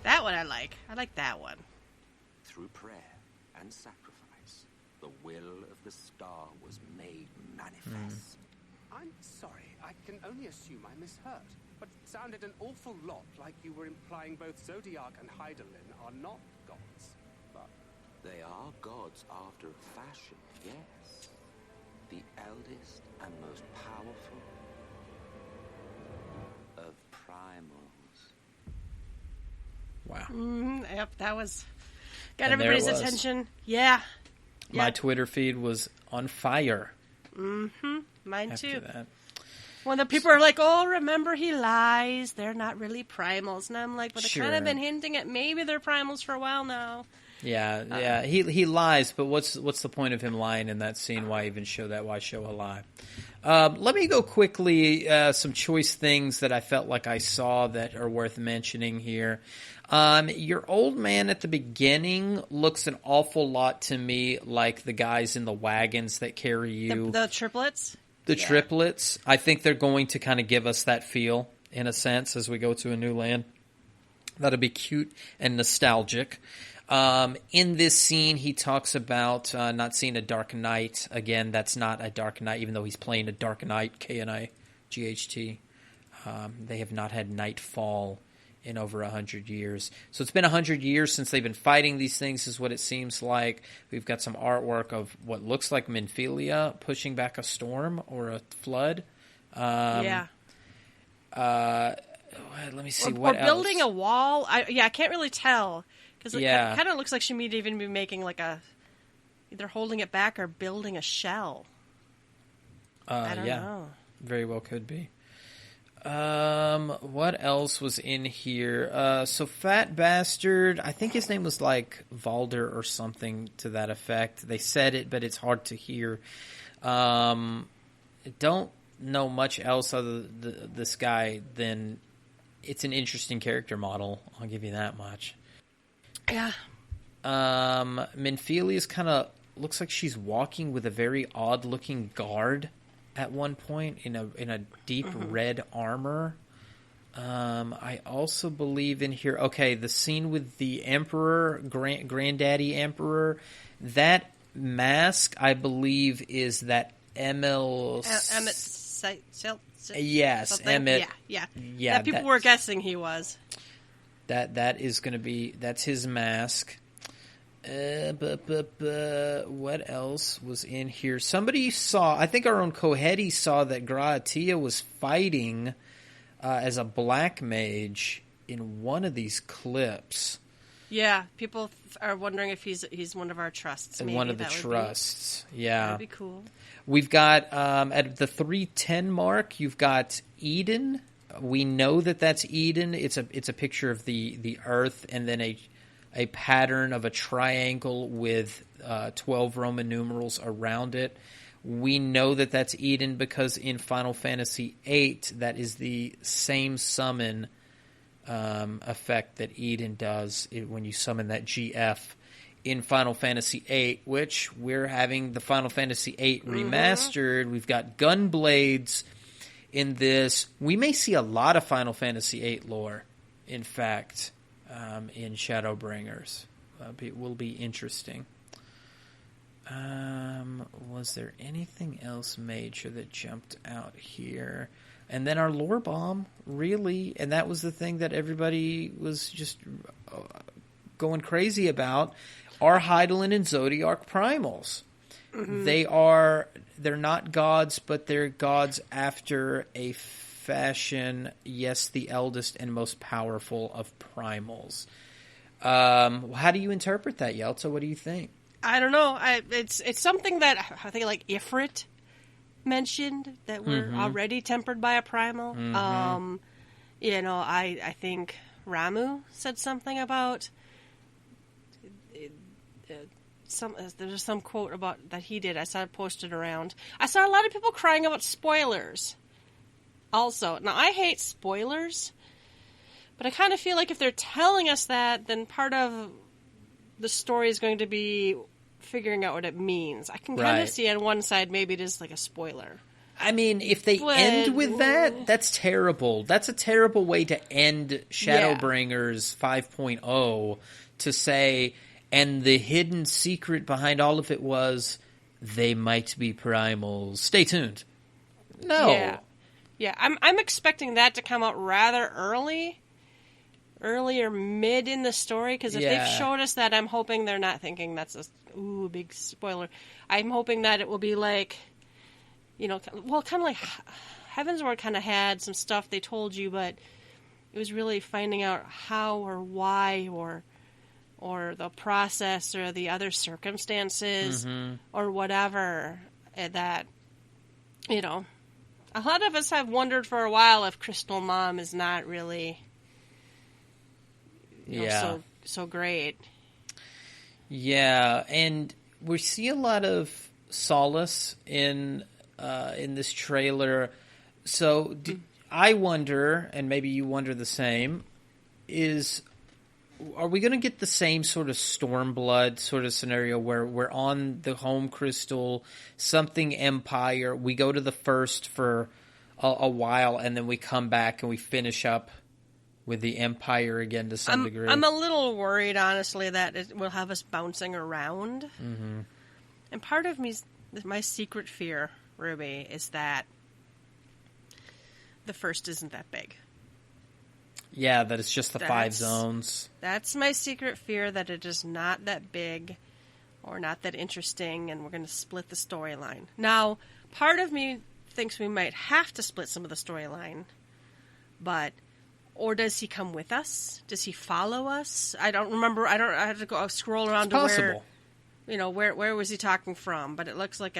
That one I like. I like that one. Through prayer and sacrifice, the will of the star was made manifest. I'm sorry, I can only assume I misheard. but it sounded an awful lot like you were implying both Zodiac and Hydaelyn are not gods. But They are gods after a fashion, yes. The eldest and most powerful of primals. Wow. Yep, that was got And there it everybody's was. attention. Yeah. My Yeah. Twitter feed was on fire Mine after too. that. When the people are like, "Oh, remember he lies. They're not really primals," and I'm like, "But they've kind Sure. of been hinting at maybe they're primals for a while now." Yeah. He lies, but what's the point of him lying in that scene? Why even show that? Why show a lie? Let me go quickly. Some choice things that I felt like I saw that are worth mentioning here. Your old man at the beginning looks an awful lot to me like the guys in the wagons that carry you. The triplets. The triplets. I think they're going to kind of give us that feel, in a sense, as we go to a new land. That'll be cute and nostalgic. In this scene, he talks about not seeing a Dark Knight. Again, that's not a Dark Knight, even though he's playing a Dark Knight, K-N-I-G-H-T. They have not had Nightfall in over 100 years. So it's been 100 years since they've been fighting these things, is what it seems like. We've got some artwork of what looks like Minfilia pushing back a storm or a flood. Yeah. Let me see, Or what else? building a wall. I can't really tell. Because it Yeah. kind of looks like she may even be making like either holding it back or building a shell. I don't know. Very well could be. What else was in here? So Fat Bastard, I think his name was like Valder or something to that effect. They said it, but it's hard to hear. Don't know much else other than this guy than it's an interesting character model. I'll give you that much. Yeah. Minfilia's kind of looks like she's walking with a very odd looking guard at one point in a deep red armor. I also believe in here. Okay, the scene with the Emperor, Granddaddy Emperor, that mask I believe is that Emil. Emmett. Yes, something? Emmett. Yeah. Yeah, That people were guessing he was. That is going to be, that's his mask. What else was in here? Somebody saw, I think our own Kohedi saw that Graatia was fighting as a black mage in one of these clips. Yeah, people are wondering if he's one of our trusts. Maybe. One of the That would trusts. Yeah. That'd be cool. We've got, at the 310 mark, you've got Eden. We know that that's Eden. It's a picture of the Earth and then a pattern of a triangle with 12 Roman numerals around it. We know that that's Eden because in Final Fantasy VIII, that is the same summon effect that Eden does when you summon that GF in Final Fantasy VIII, which we're having the Final Fantasy VIII remastered. We've got Gunblades in this. We may see a lot of Final Fantasy VIII lore, in fact, in Shadowbringers. It will be interesting. Was there anything else major that jumped out here? And then our lore bomb, really, and that was the thing that everybody was just going crazy about, are Hydaelyn and Zodiac primals. They're not gods, but they're gods after a fashion, yes, the eldest and most powerful of primals. How do you interpret that, Yelta? What do you think? I don't know. It's something that I think like Ifrit mentioned, that we're already tempered by a primal. I think Ramu said something about there's some quote about that he did. I saw it posted around. I saw a lot of people crying about spoilers. Also, now I hate spoilers, but I kind of feel like if they're telling us that, then part of the story is going to be figuring out what it means. I can kind of see on one side maybe it is like a spoiler. I mean, if they end with that, that's terrible. That's a terrible way to end Shadowbringers 5.0, to say, and the hidden secret behind all of it was they might be primals. Stay tuned. No. Yeah. Yeah, I'm expecting that to come out rather early or mid in the story, because if they've showed us that, I'm hoping they're not thinking that's a big spoiler. I'm hoping that it will be like, kind of like Heavensward kind of had some stuff they told you, but it was really finding out how or why or the process or the other circumstances or whatever that, a lot of us have wondered for a while if Crystal Mom is not really so great. Yeah, and we see a lot of solace in this trailer. So I wonder, and maybe you wonder the same, are we going to get the same sort of Stormblood sort of scenario where we're on the home crystal, something Empire, we go to the first for a while, and then we come back and we finish up with the Empire again to some degree? I'm a little worried, honestly, that it will have us bouncing around. Mm-hmm. And part of my secret fear, Ruby, is that the first isn't that big. Yeah, that it's just the 5 zones. That's my secret fear, that it is not that big or not that interesting, and we're going to split the storyline. Now, part of me thinks we might have to split some of the storyline, or does he come with us? Does he follow us? I don't remember. I have to go scroll around it's to possible. where was he talking from? But it looks like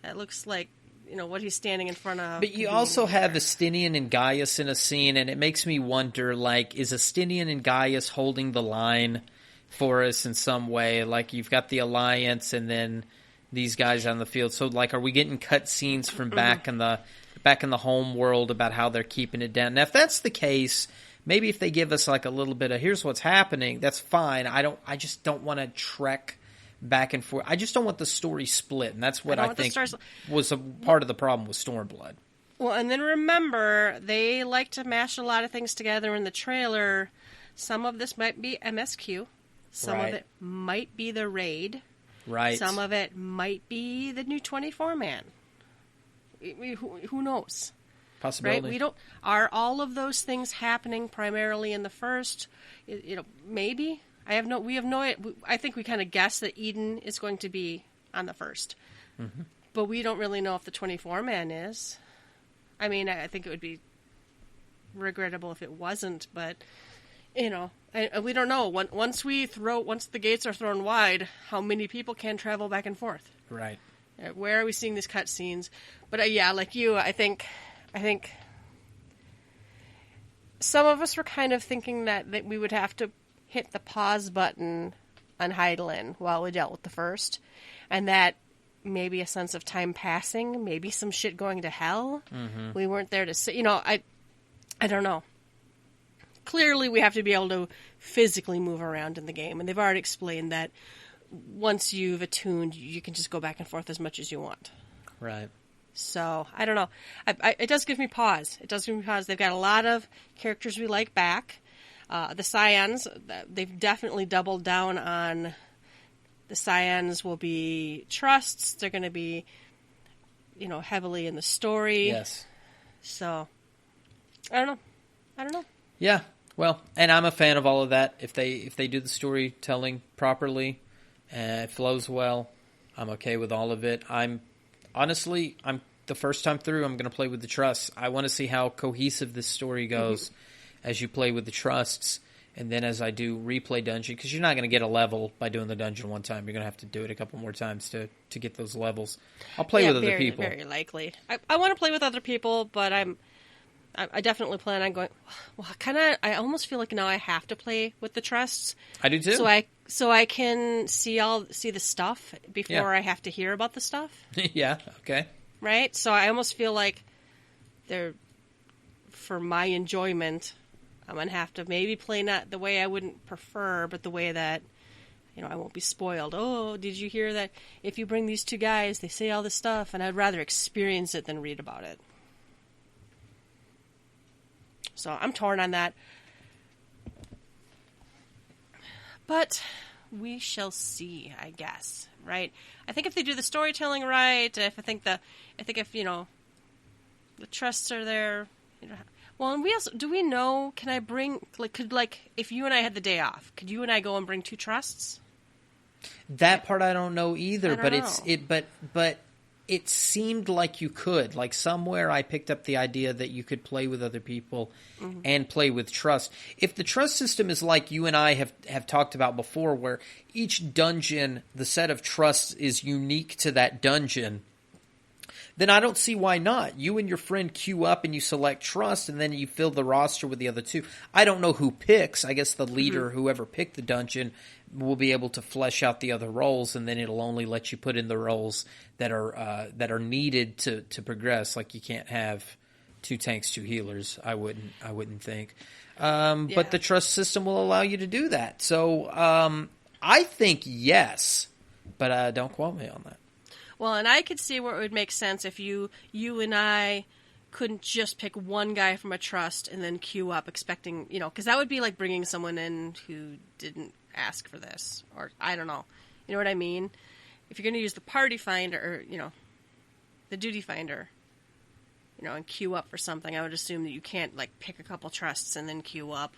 what he's standing in front of. But you also have Astinian and Gaius in a scene, and it makes me wonder, is Astinian and Gaius holding the line for us in some way? Like, you've got the Alliance and then these guys on the field. So, are we getting cut scenes from back in the home world about how they're keeping it down? Now, if that's the case, maybe if they give us, a little bit of, here's what's happening, that's fine. I just don't want to trek back and forth. I just don't want the story split, and that's what I think was a part of the problem with Stormblood. Well, and then remember, they like to mash a lot of things together in the trailer. Some of this might be MSQ. Some of it might be the raid. Right. Some of it might be the new 24-man. Who knows? Possibility. Right? Are all of those things happening primarily in the first? Maybe. We have no. I think we kind of guess that Eden is going to be on the first, but we don't really know if the 24-man is. I mean, I think it would be regrettable if it wasn't, but we don't know. Once the gates are thrown wide, how many people can travel back and forth? Right. Where are we seeing these cutscenes? But like you, I think some of us were kind of thinking that we would have to hit the pause button on Hydaelyn while we dealt with the first, and that maybe a sense of time passing, maybe some shit going to hell. Mm-hmm. We weren't there to see. I don't know. Clearly, we have to be able to physically move around in the game, and they've already explained that once you've attuned, you can just go back and forth as much as you want. Right. So, I don't know. It does give me pause. They've got a lot of characters we like back. The Scions, they've definitely doubled down on the Scions will be trusts. They're going to be, heavily in the story. Yes. So, I don't know. Yeah. Well, and I'm a fan of all of that. If they do the storytelling properly, it flows well, I'm okay with all of it. I'm the first time through, I'm going to play with the trusts. I want to see how cohesive this story goes as you play with the trusts, and then as I do replay dungeon, because you're not going to get a level by doing the dungeon one time. You're going to have to do it a couple more times to get those levels. I'll play with other people. Very likely. I want to play with other people, but I definitely plan on going. Well, I almost feel like now I have to play with the trusts. I do too. So I can see the stuff before I have to hear about the stuff. Yeah. Okay. Right. So I almost feel like they're, for my enjoyment, I'm gonna have to maybe play not the way I wouldn't prefer, but the way that I won't be spoiled. Oh, did you hear that? If you bring these two guys, they say all this stuff, and I'd rather experience it than read about it. So I'm torn on that. But we shall see, I guess, right? I think if they do the storytelling right, if The trusts are there. You know, well, and we also do we know? Can I bring if you and I had the day off, could you and I go and bring 2 trusts? That part I don't know either, I don't know. But it seemed like you could. Like somewhere I picked up the idea that you could play with other people and play with trust. If the trust system is like you and I have talked about before, where each dungeon, the set of trusts is unique to that dungeon, then I don't see why not. You and your friend queue up and you select trust, and then you fill the roster with the other 2. I don't know who picks. I guess the leader, whoever picked the dungeon, will be able to flesh out the other roles, and then it'll only let you put in the roles that are needed to progress. Like you can't have 2 tanks, 2 healers. I wouldn't think. But the trust system will allow you to do that. So I think yes, but don't quote me on that. Well, and I could see where it would make sense if you and I couldn't just pick one guy from a trust and then queue up expecting, because that would be like bringing someone in who didn't ask for this, or I don't know. You know what I mean? If you're going to use the party finder or, the duty finder, and queue up for something, I would assume that you can't pick a couple trusts and then queue up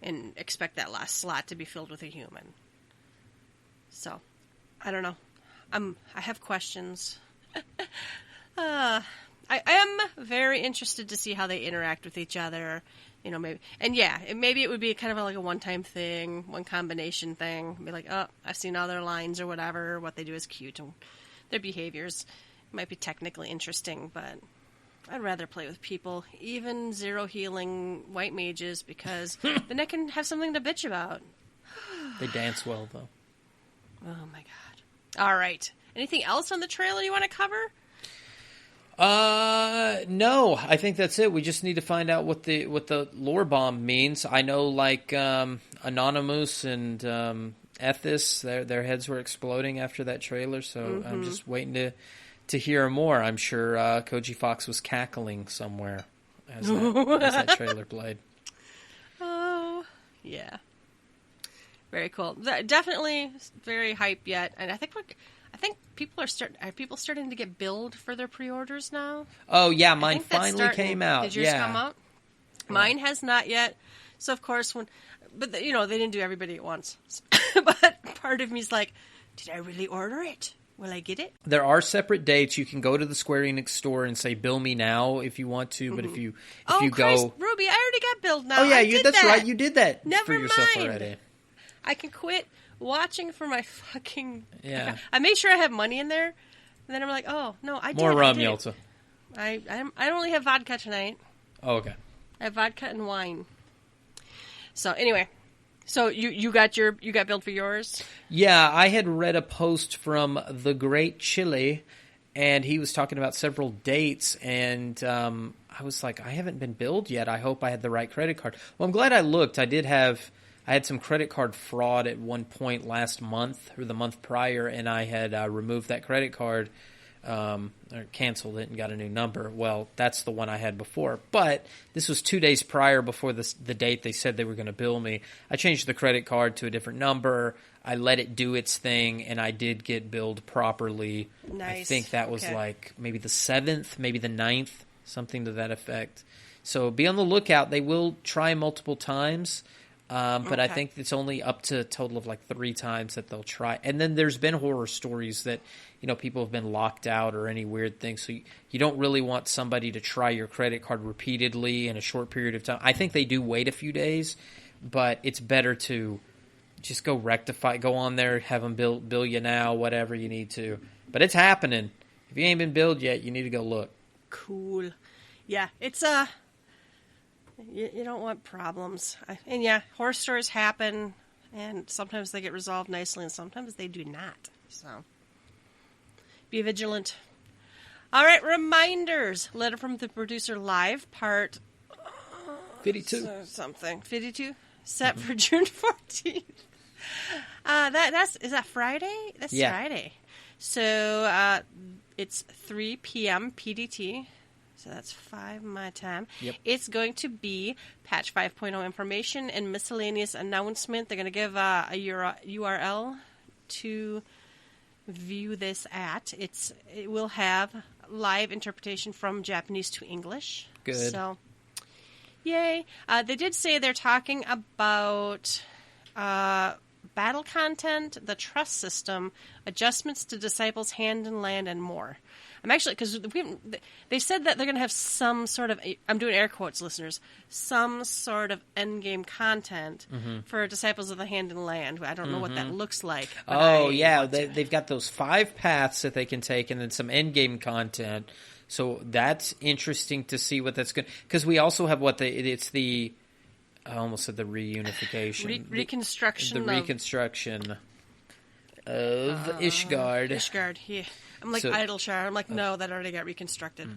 and expect that last slot to be filled with a human. So, I don't know. I have questions. I am very interested to see how they interact with each other. Maybe, and maybe it would be kind of like a one-time thing, one combination thing. Be like, oh, I've seen other lines or whatever. What they do is cute, and their behaviors might be technically interesting, but I'd rather play with people, even 0 healing white mages, because then I can have something to bitch about. They dance well, though. Oh my god. All right. Anything else on the trailer you want to cover? No. I think that's it. We just need to find out what the lore bomb means. I know, Anonymous and Ethis, their heads were exploding after that trailer, so I'm just waiting to hear more. I'm sure Koji Fox was cackling somewhere as that trailer played. Oh, yeah. Very cool. Definitely very hype yet, and I think people are starting to get billed for their pre-orders now. Oh yeah, mine finally came out. Did yours come out? Yeah. Mine has not yet. So of course they didn't do everybody at once. But part of me is like, did I really order it? Will I get it? There are separate dates. You can go to the Square Enix store and say bill me now if you want to. But if you Christ, go, Ruby, I already got billed now. Oh yeah, that's that. right. You did that Never for yourself mind. already. I can quit watching for my fucking... Yeah. I made sure I have money in there, and then I'm like, oh, no, I did. More rum, Yelta. I only have vodka tonight. Oh, okay. I have vodka and wine. So, anyway. So, you got billed for yours? Yeah, I had read a post from The Great Chili, and he was talking about several dates, and I was like, I haven't been billed yet. I hope I had the right credit card. Well, I'm glad I looked. I had some credit card fraud at one point last month or the month prior, and I had removed that credit card or canceled it and got a new number. Well, that's the one I had before. But this was 2 days prior before the date they said they were going to bill me. I changed the credit card to a different number. I let it do its thing, and I did get billed properly. Nice. I think that was maybe the 7th, maybe the 9th, something to that effect. So be on the lookout. They will try multiple times. But I think it's only up to a total of 3 times that they'll try. And then there's been horror stories that, people have been locked out or any weird thing. So you don't really want somebody to try your credit card repeatedly in a short period of time. I think they do wait a few days, but it's better to just go on there, have them bill you now, whatever you need to. But it's happening. If you ain't been billed yet, you need to go look. Cool. Yeah, it's You don't want problems. Horror stories happen, and sometimes they get resolved nicely, and sometimes they do not. So, be vigilant. All right, reminders. Letter from the Producer Live, part... 52. 52? Set for June 14th. Is that Friday? That's Friday. So, it's 3 p.m. PDT. So that's 5 my time. Yep. It's going to be patch 5.0 information and miscellaneous announcement. They're going to give a URL to view this at. It will have live interpretation from Japanese to English. Good. So, yay. They did say they're talking about battle content, the trust system, adjustments to Disciples' hand and land, and more. I'm actually, because they said that they're going to have some sort of, I'm doing air quotes, listeners, some sort of endgame content for Disciples of the Hand and Land. I don't know what that looks like. Oh, yeah. They've got those 5 paths that they can take and then some endgame content. So that's interesting to see what that's going to, because we also have I almost said the reunification. Reconstruction. The reconstruction of Ishgard. Ishgard, yeah. I'm like Idleshire. I'm like, no, that already got reconstructed.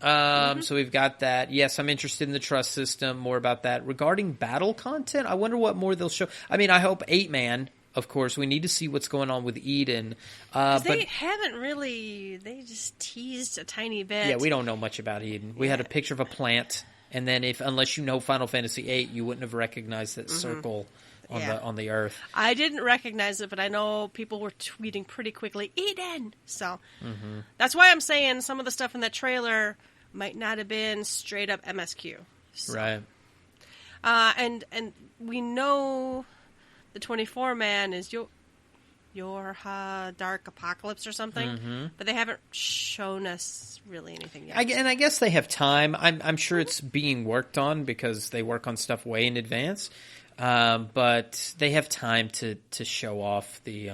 So we've got that. Yes, I'm interested in the trust system. More about that. Regarding battle content, I wonder what more they'll show. I mean, I hope 8-man, of course. We need to see what's going on with Eden. But they haven't really, they just teased a tiny bit. Yeah, we don't know much about Eden. We had a picture of a plant, and then unless you know Final Fantasy VIII, you wouldn't have recognized that circle on the earth. I didn't recognize it, but I know people were tweeting pretty quickly, Eden! So that's why I'm saying some of the stuff in that trailer might not have been straight up MSQ. So. Right. And we know the 24-man is your Dark Apocalypse or something, but they haven't shown us really anything yet. And I guess they have time. I'm sure it's being worked on because they work on stuff way in advance. But they have time to show off the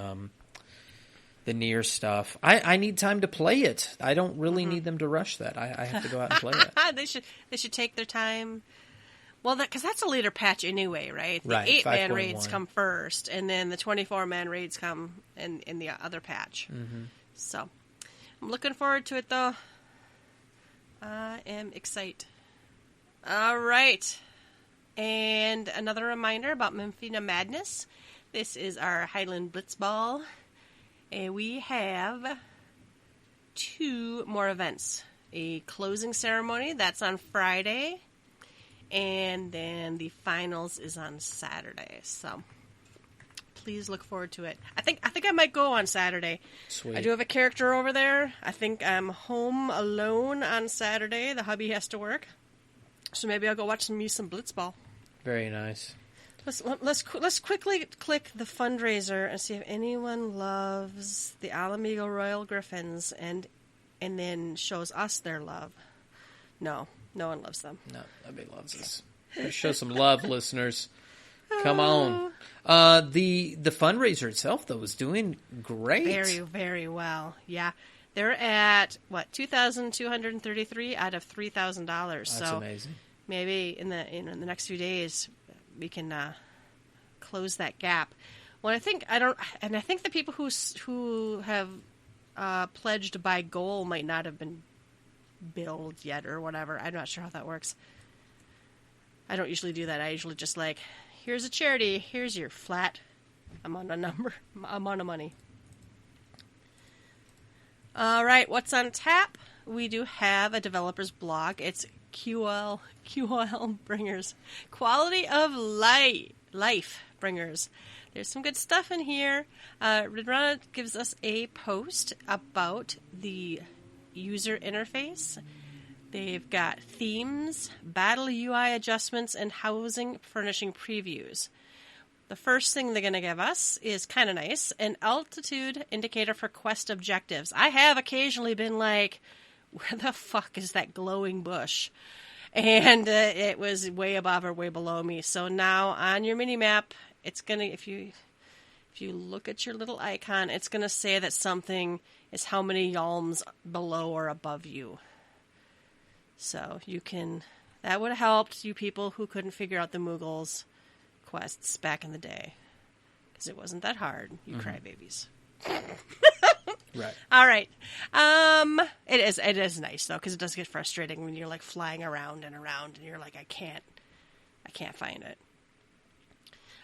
Nier stuff. I need time to play it. I don't really need them to rush that. I have to go out and play it. They should take their time. Well, because that's a later patch anyway, right? The right, 8-man raids come first, and then the 24-man raids come in the other patch. So I'm looking forward to it, though. I am excited. All right. And another reminder about Memphina Madness. This is our Highland Blitzball. And we have 2 more events. A closing ceremony, that's on Friday. And then the finals is on Saturday. So please look forward to it. I think I might go on Saturday. Sweet. I do have a character over there. I think I'm home alone on Saturday. The hubby has to work. So maybe I'll go watch some Blitzball. Very nice. Let's quickly click the fundraiser and see if anyone loves the Alamigo Royal Griffins and then shows us their love. No one loves them. No, nobody loves us. Let's show some love, listeners. Come on. The fundraiser itself, though, is doing great. Very, very well. Yeah. They're at, $2,233 out of $3,000. That's amazing. Maybe in the next few days we can close that gap. Well, I think the people who have pledged by goal might not have been billed yet or whatever. I'm not sure how that works. I don't usually do that. I usually just here's a charity. Here's your flat amount of money. All right, what's on tap? We do have a developer's blog. It's QOL Bringers. Quality of life Bringers. There's some good stuff in here. Ridrona gives us a post about the user interface. They've got themes, battle UI adjustments, and housing furnishing previews. The first thing they're going to give us is kind of nice, an altitude indicator for quest objectives. I have occasionally been like, where the fuck is that glowing bush? And it was way above or way below me. So now on your mini-map, it's going to, if you look at your little icon, it's going to say that something is how many yalms below or above you. So that would have helped you people who couldn't figure out the Moogles quests back in the day. Because it wasn't that hard, you crybabies. Right. All right. It is nice though, because it does get frustrating when you're flying around and you're like, I can't find it.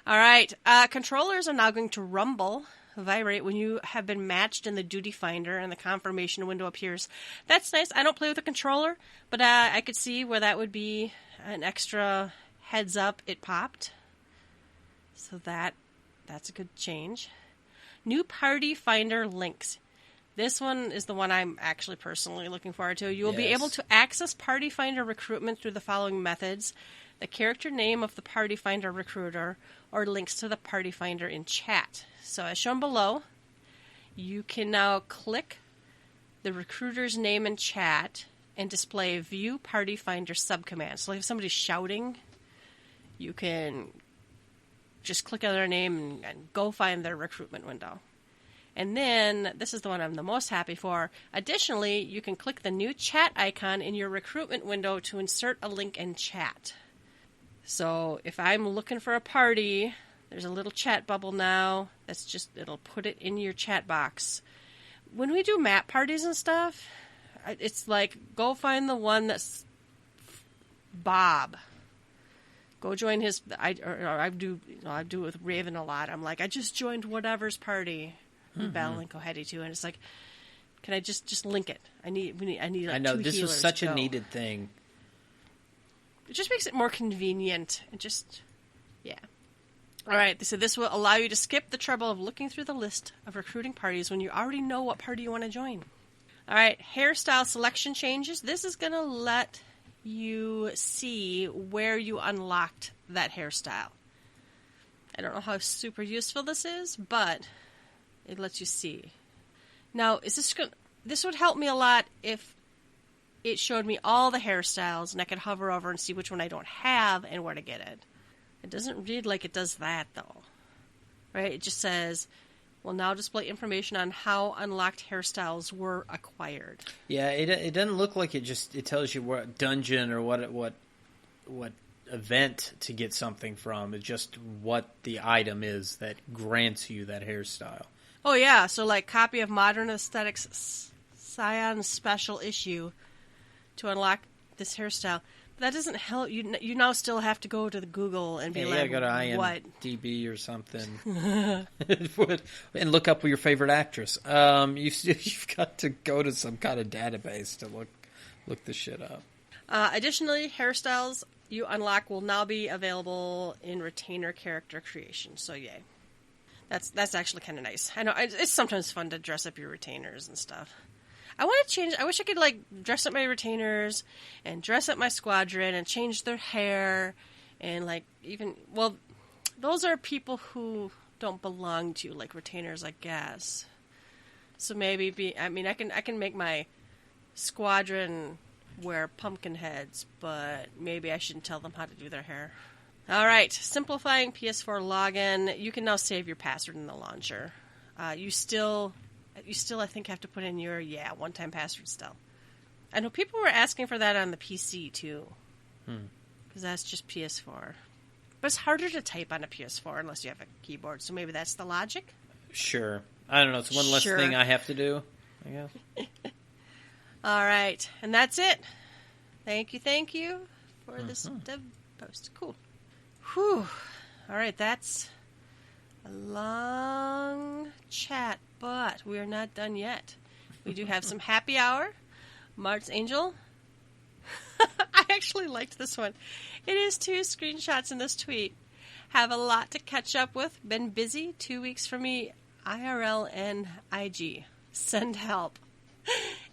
All right. Controllers are now going to vibrate when you have been matched in the duty finder and the confirmation window appears. That's nice. I don't play with a controller, but I could see where that would be an extra heads up. It popped. So that's a good change. New party finder links. This one is the one I'm actually personally looking forward to. You will be Yes. able to access Party Finder recruitment through the following methods: the character name of the Party Finder recruiter, or links to the Party Finder in chat. So as shown below, you can now click the recruiter's name in chat and display View Party Finder subcommand. So if somebody's shouting, you can just click on their name and go find their recruitment window. And then, this is the one I'm the most happy for. Additionally, you can click the new chat icon in your recruitment window to insert a link in chat. So, if I'm looking for a party, there's a little chat bubble now. That's just, it'll put it in your chat box. When we do map parties and stuff, it's like, go find the one that's Bob. Go join his, I do it with Raven a lot. I'm like, I just joined whatever's party. Bell and Cohetti too, and it's like, can I just link it? I need like I know, two this was healers such to a go. needed thing. It just makes it more convenient. It just, yeah. All right, so this will allow you to skip the trouble of looking through the list of recruiting parties when you already know what party you want to join. All right, hairstyle selection changes. This is going to let you see where you unlocked that hairstyle. I don't know how super useful this is, but it lets you see. Now, this would help me a lot if it showed me all the hairstyles and I could hover over and see which one I don't have and where to get it. It doesn't read like it does that, though. Right? It just says, will now display information on how unlocked hairstyles were acquired. Yeah, it doesn't look like it tells you what dungeon or what event to get something from. It's just what the item is that grants you that hairstyle. Oh, yeah. So, like, copy of Modern Aesthetics Scion Special Issue to unlock this hairstyle. But that doesn't help. You now still have to go to the Google and be You like, gotta go to what? IMDb or something. And look up your favorite actress. You've got to go to some kind of database to look this shit up. Additionally, hairstyles you unlock will now be available in retainer character creation. So, yay. That's actually kind of nice. I know it's sometimes fun to dress up your retainers and stuff. I want to change. I wish I could like dress up my retainers and dress up my squadron and change their hair and like even those are people who don't belong to you, like retainers, I guess. So maybe I can make my squadron wear pumpkin heads, but maybe I shouldn't tell them how to do their hair. All right, simplifying PS4 login. You can now save your password in the launcher. You still, I think, have to put in your one-time password still. I know people were asking for that on the PC too, because that's just PS4. But it's harder to type on a PS4 unless you have a keyboard. So maybe that's the logic. Sure, I don't know. It's one less thing I have to do, I guess. All right, and that's it. Thank you for this dev post. Cool. Whew. All right, that's a long chat, but we are not done yet. We do have some happy hour. Mart's Angel. I actually liked this one. It is 2 screenshots in this tweet. Have a lot to catch up with. Been busy. 2 weeks for me. IRL and IG. Send help.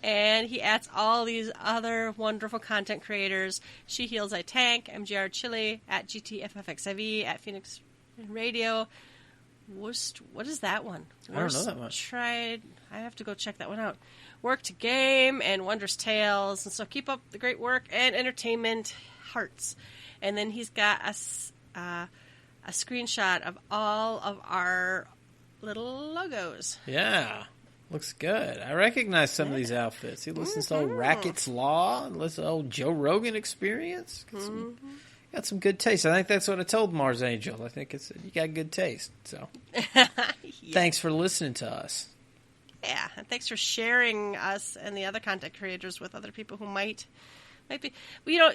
And he adds all these other wonderful content creators. She Heals I Tank, MGR Chile, at GTFFXIV, at Phoenix Radio. What is that one? I don't know that much. I have to go check that one out. Work to Game and Wondrous Tales. And so keep up the great work and entertainment hearts. And then he's got a screenshot of all of our little logos. Yeah. Looks good. I recognize some of these outfits. He listens to old Racket's Law, and listens to old Joe Rogan Experience. Got some good taste. I think that's what I told Mars Angel. I think you got good taste. So, Thanks for listening to us. Yeah, and thanks for sharing us and the other content creators with other people who might be. Well,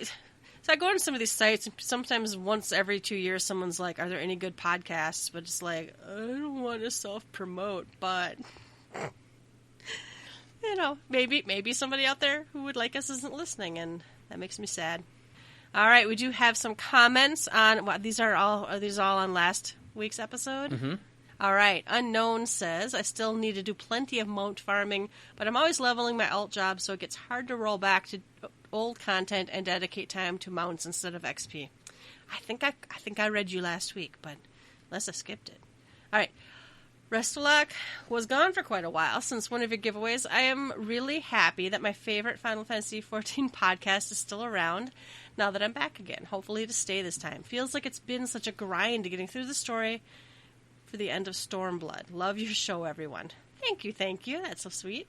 so I go on some of these sites, and sometimes once every 2 years, someone's like, "Are there any good podcasts?" But it's like, I don't want to self-promote, but. Maybe somebody out there who would like us isn't listening, and that makes me sad. All right, we do have some comments on. Well, are these all on last week's episode? Mm-hmm. All right. Unknown says, I still need to do plenty of mount farming, but I'm always leveling my alt job, so it gets hard to roll back to old content and dedicate time to mounts instead of XP. I think I read you last week, but unless I skipped it. All right. Restalock was gone for quite a while since one of your giveaways. I am really happy that my favorite Final Fantasy XIV podcast is still around now that I'm back again. Hopefully to stay this time. Feels like it's been such a grind getting through the story for the end of Stormblood. Love your show, everyone. Thank you. That's so sweet.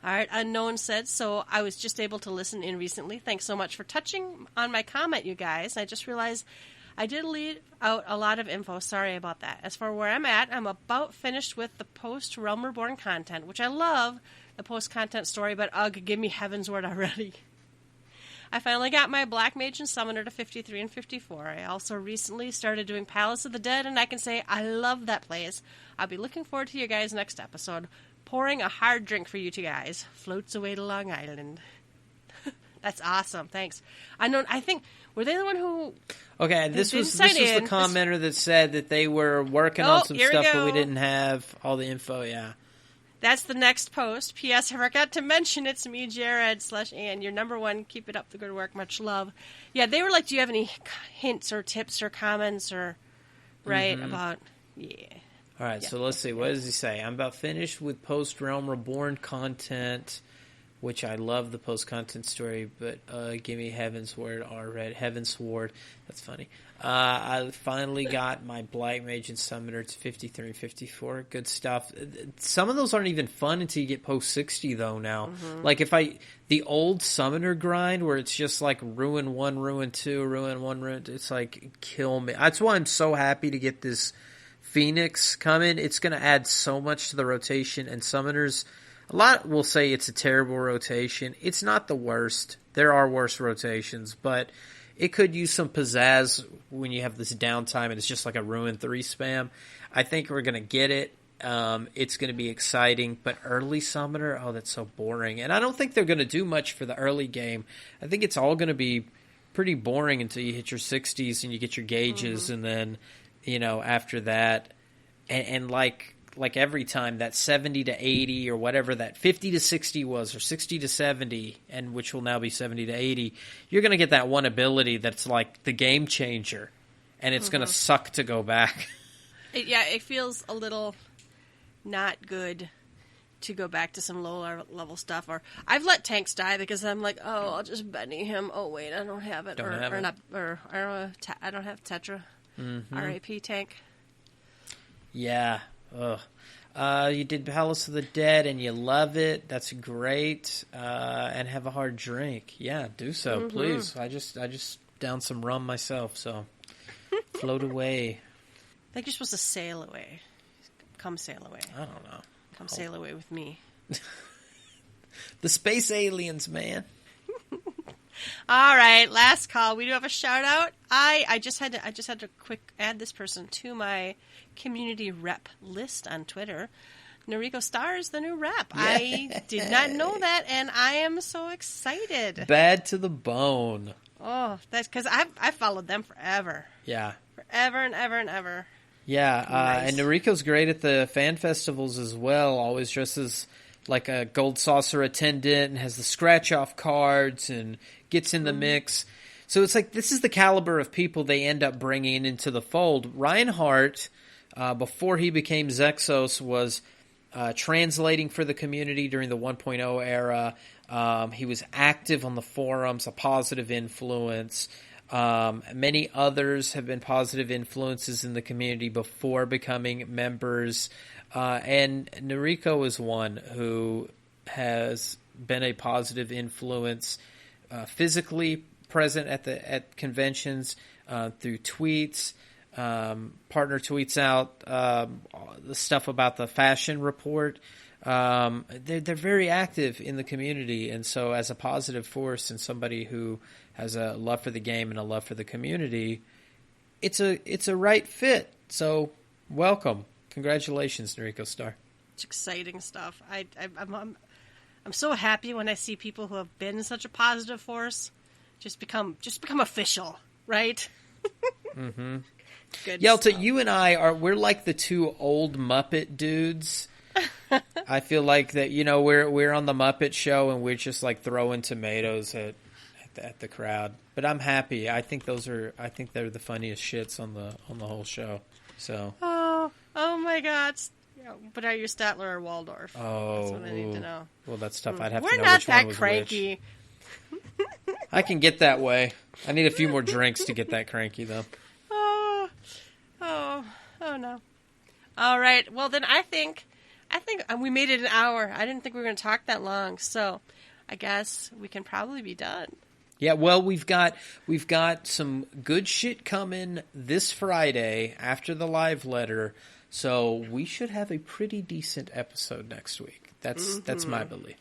All right, Unknown said, so I was just able to listen in recently. Thanks so much for touching on my comment, you guys. I just realized I did leave out a lot of info. Sorry about that. As for where I'm at, I'm about finished with the post-Realm Reborn content, which I love, the post-content story, but ugh, give me Heaven's Word already. I finally got my Black Mage and Summoner to 53 and 54. I also recently started doing Palace of the Dead, and I can say I love that place. I'll be looking forward to you guys' next episode. Pouring a hard drink for you two guys. Floats away to Long Island. That's awesome. Thanks. I think, were they the one who... Okay, this was the commenter that said that they were working on some stuff, but we didn't have all the info, yeah. That's the next post. P.S. I forgot to mention it's me, Jared /Ann. You're number one. Keep it up. The good work. Much love. Yeah, they were like, do you have any hints or tips or comments or... Right, about... Yeah. All right, so let's see. What does he say? I'm about finished with post-Realm Reborn content, which I love the post-content story, but give me Heaven's Word already. Heaven's Sword. That's funny. I finally got my Black Mage and Summoner to 53 and 54. Good stuff. Some of those aren't even fun until you get post-60, though, now. Mm-hmm. Like, the old Summoner grind, where it's just like Ruin 1, Ruin 2, Ruin 1, Ruin 2, it's like, kill me. That's why I'm so happy to get this Phoenix coming. It's going to add so much to the rotation, and Summoners, a lot will say it's a terrible rotation. It's not the worst. There are worse rotations, but it could use some pizzazz when you have this downtime and it's just like a Ruin 3 spam. I think we're going to get it. It's going to be exciting, but early Summoner, oh, that's so boring. And I don't think they're going to do much for the early game. I think it's all going to be pretty boring until you hit your 60s and you get your gauges, and then... after that, and like every time, that 70 to 80 or whatever that 50 to 60 was, or 60 to 70, and which will now be 70 to 80, you're going to get that one ability that's like the game changer, and it's going to suck to go back. It feels a little not good to go back to some low level stuff. Or I've let tanks die because I'm like, oh, I'll just Benny him. Oh wait, I don't have it. I don't have Tetra. RAP tank. Yeah. You did Palace of the Dead and you love it. That's great. And have a hard drink. Yeah, do so, please. I just downed some rum myself, so float away. I think you're supposed to sail away. Come sail away. I don't know. Come sail away with me. The space aliens, man. All right, last call. We do have a shout out. I just had to quick add this person to my community rep list on Twitter. Noriko Star is the new rep. Yay. I did not know that, and I am so excited. Bad to the bone. Oh, that's because I followed them forever. Yeah, forever and ever and ever. Yeah, nice. And Noriko's great at the fan festivals as well. Always dresses like a Gold Saucer attendant and has the scratch-off cards and gets in the mix. So it's like this is the caliber of people they end up bringing into the fold. Reinhardt, before he became Zexos, was translating for the community during the 1.0 era. He was active on the forums, a positive influence. Many others have been positive influences in the community before becoming members. And Noriko is one who has been a positive influence, physically present at conventions, through tweets. Partner tweets out the stuff about the fashion report. They're very active in the community, and so as a positive force and somebody who has a love for the game and a love for the community, it's a right fit. So welcome. Congratulations, Noriko Star. It's exciting stuff. I'm so happy when I see people who have been such a positive force just become official, right? Good Yelta, stuff. you and we're like the two old Muppet dudes. I feel like that, we're on the Muppet Show and we're just like throwing tomatoes at the crowd. But I'm happy. I think they're the funniest shits on the whole show. So. Oh my God. Yeah, but are you Statler or Waldorf? Oh, that's what I need to know. Well, that's tough. I'd have We're to know not which one that was cranky. which. I can get that way. I need a few more drinks to get that cranky, though. Oh no. All right. Well, then I think we made it an hour. I didn't think we were going to talk that long, so I guess we can probably be done. Yeah, well, we've got some good shit coming this Friday after the live letter, so we should have a pretty decent episode next week. That's my belief.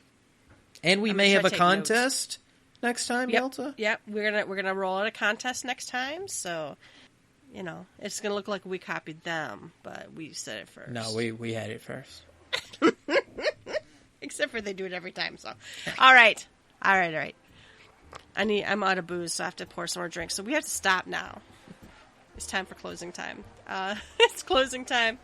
And we may have a contest next time, Yelta? Yep, we're gonna roll out a contest next time, so it's gonna look like we copied them, but we said it first. No, we had it first. Except for they do it every time, so. All right. I'm out of booze, so I have to pour some more drinks. So we have to stop now. It's time for closing time. It's closing time.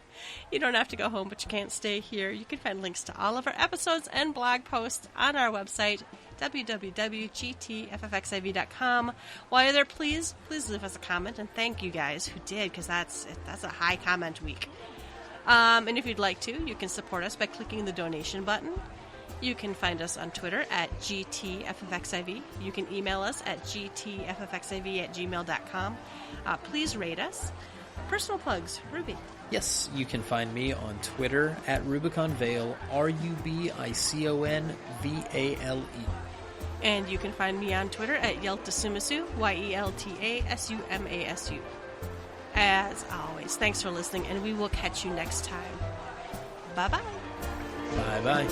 You don't have to go home, but you can't stay here. You can find links to all of our episodes and blog posts on our website, www.gtffxiv.com. While you're there, please leave us a comment, and thank you guys who did, because that's a high comment week. And if you'd like to, you can support us by clicking the donation button. You can find us on Twitter at GTFFXIV. You can email us at gtffxiv@gmail.com. Please rate us. Personal plugs, Ruby. Yes, you can find me on Twitter at RubiconVale, RubiconVale. And you can find me on Twitter at Yeltasumasu, YELTASUMASU. As always, thanks for listening, and we will catch you next time. Bye-bye. Bye-bye.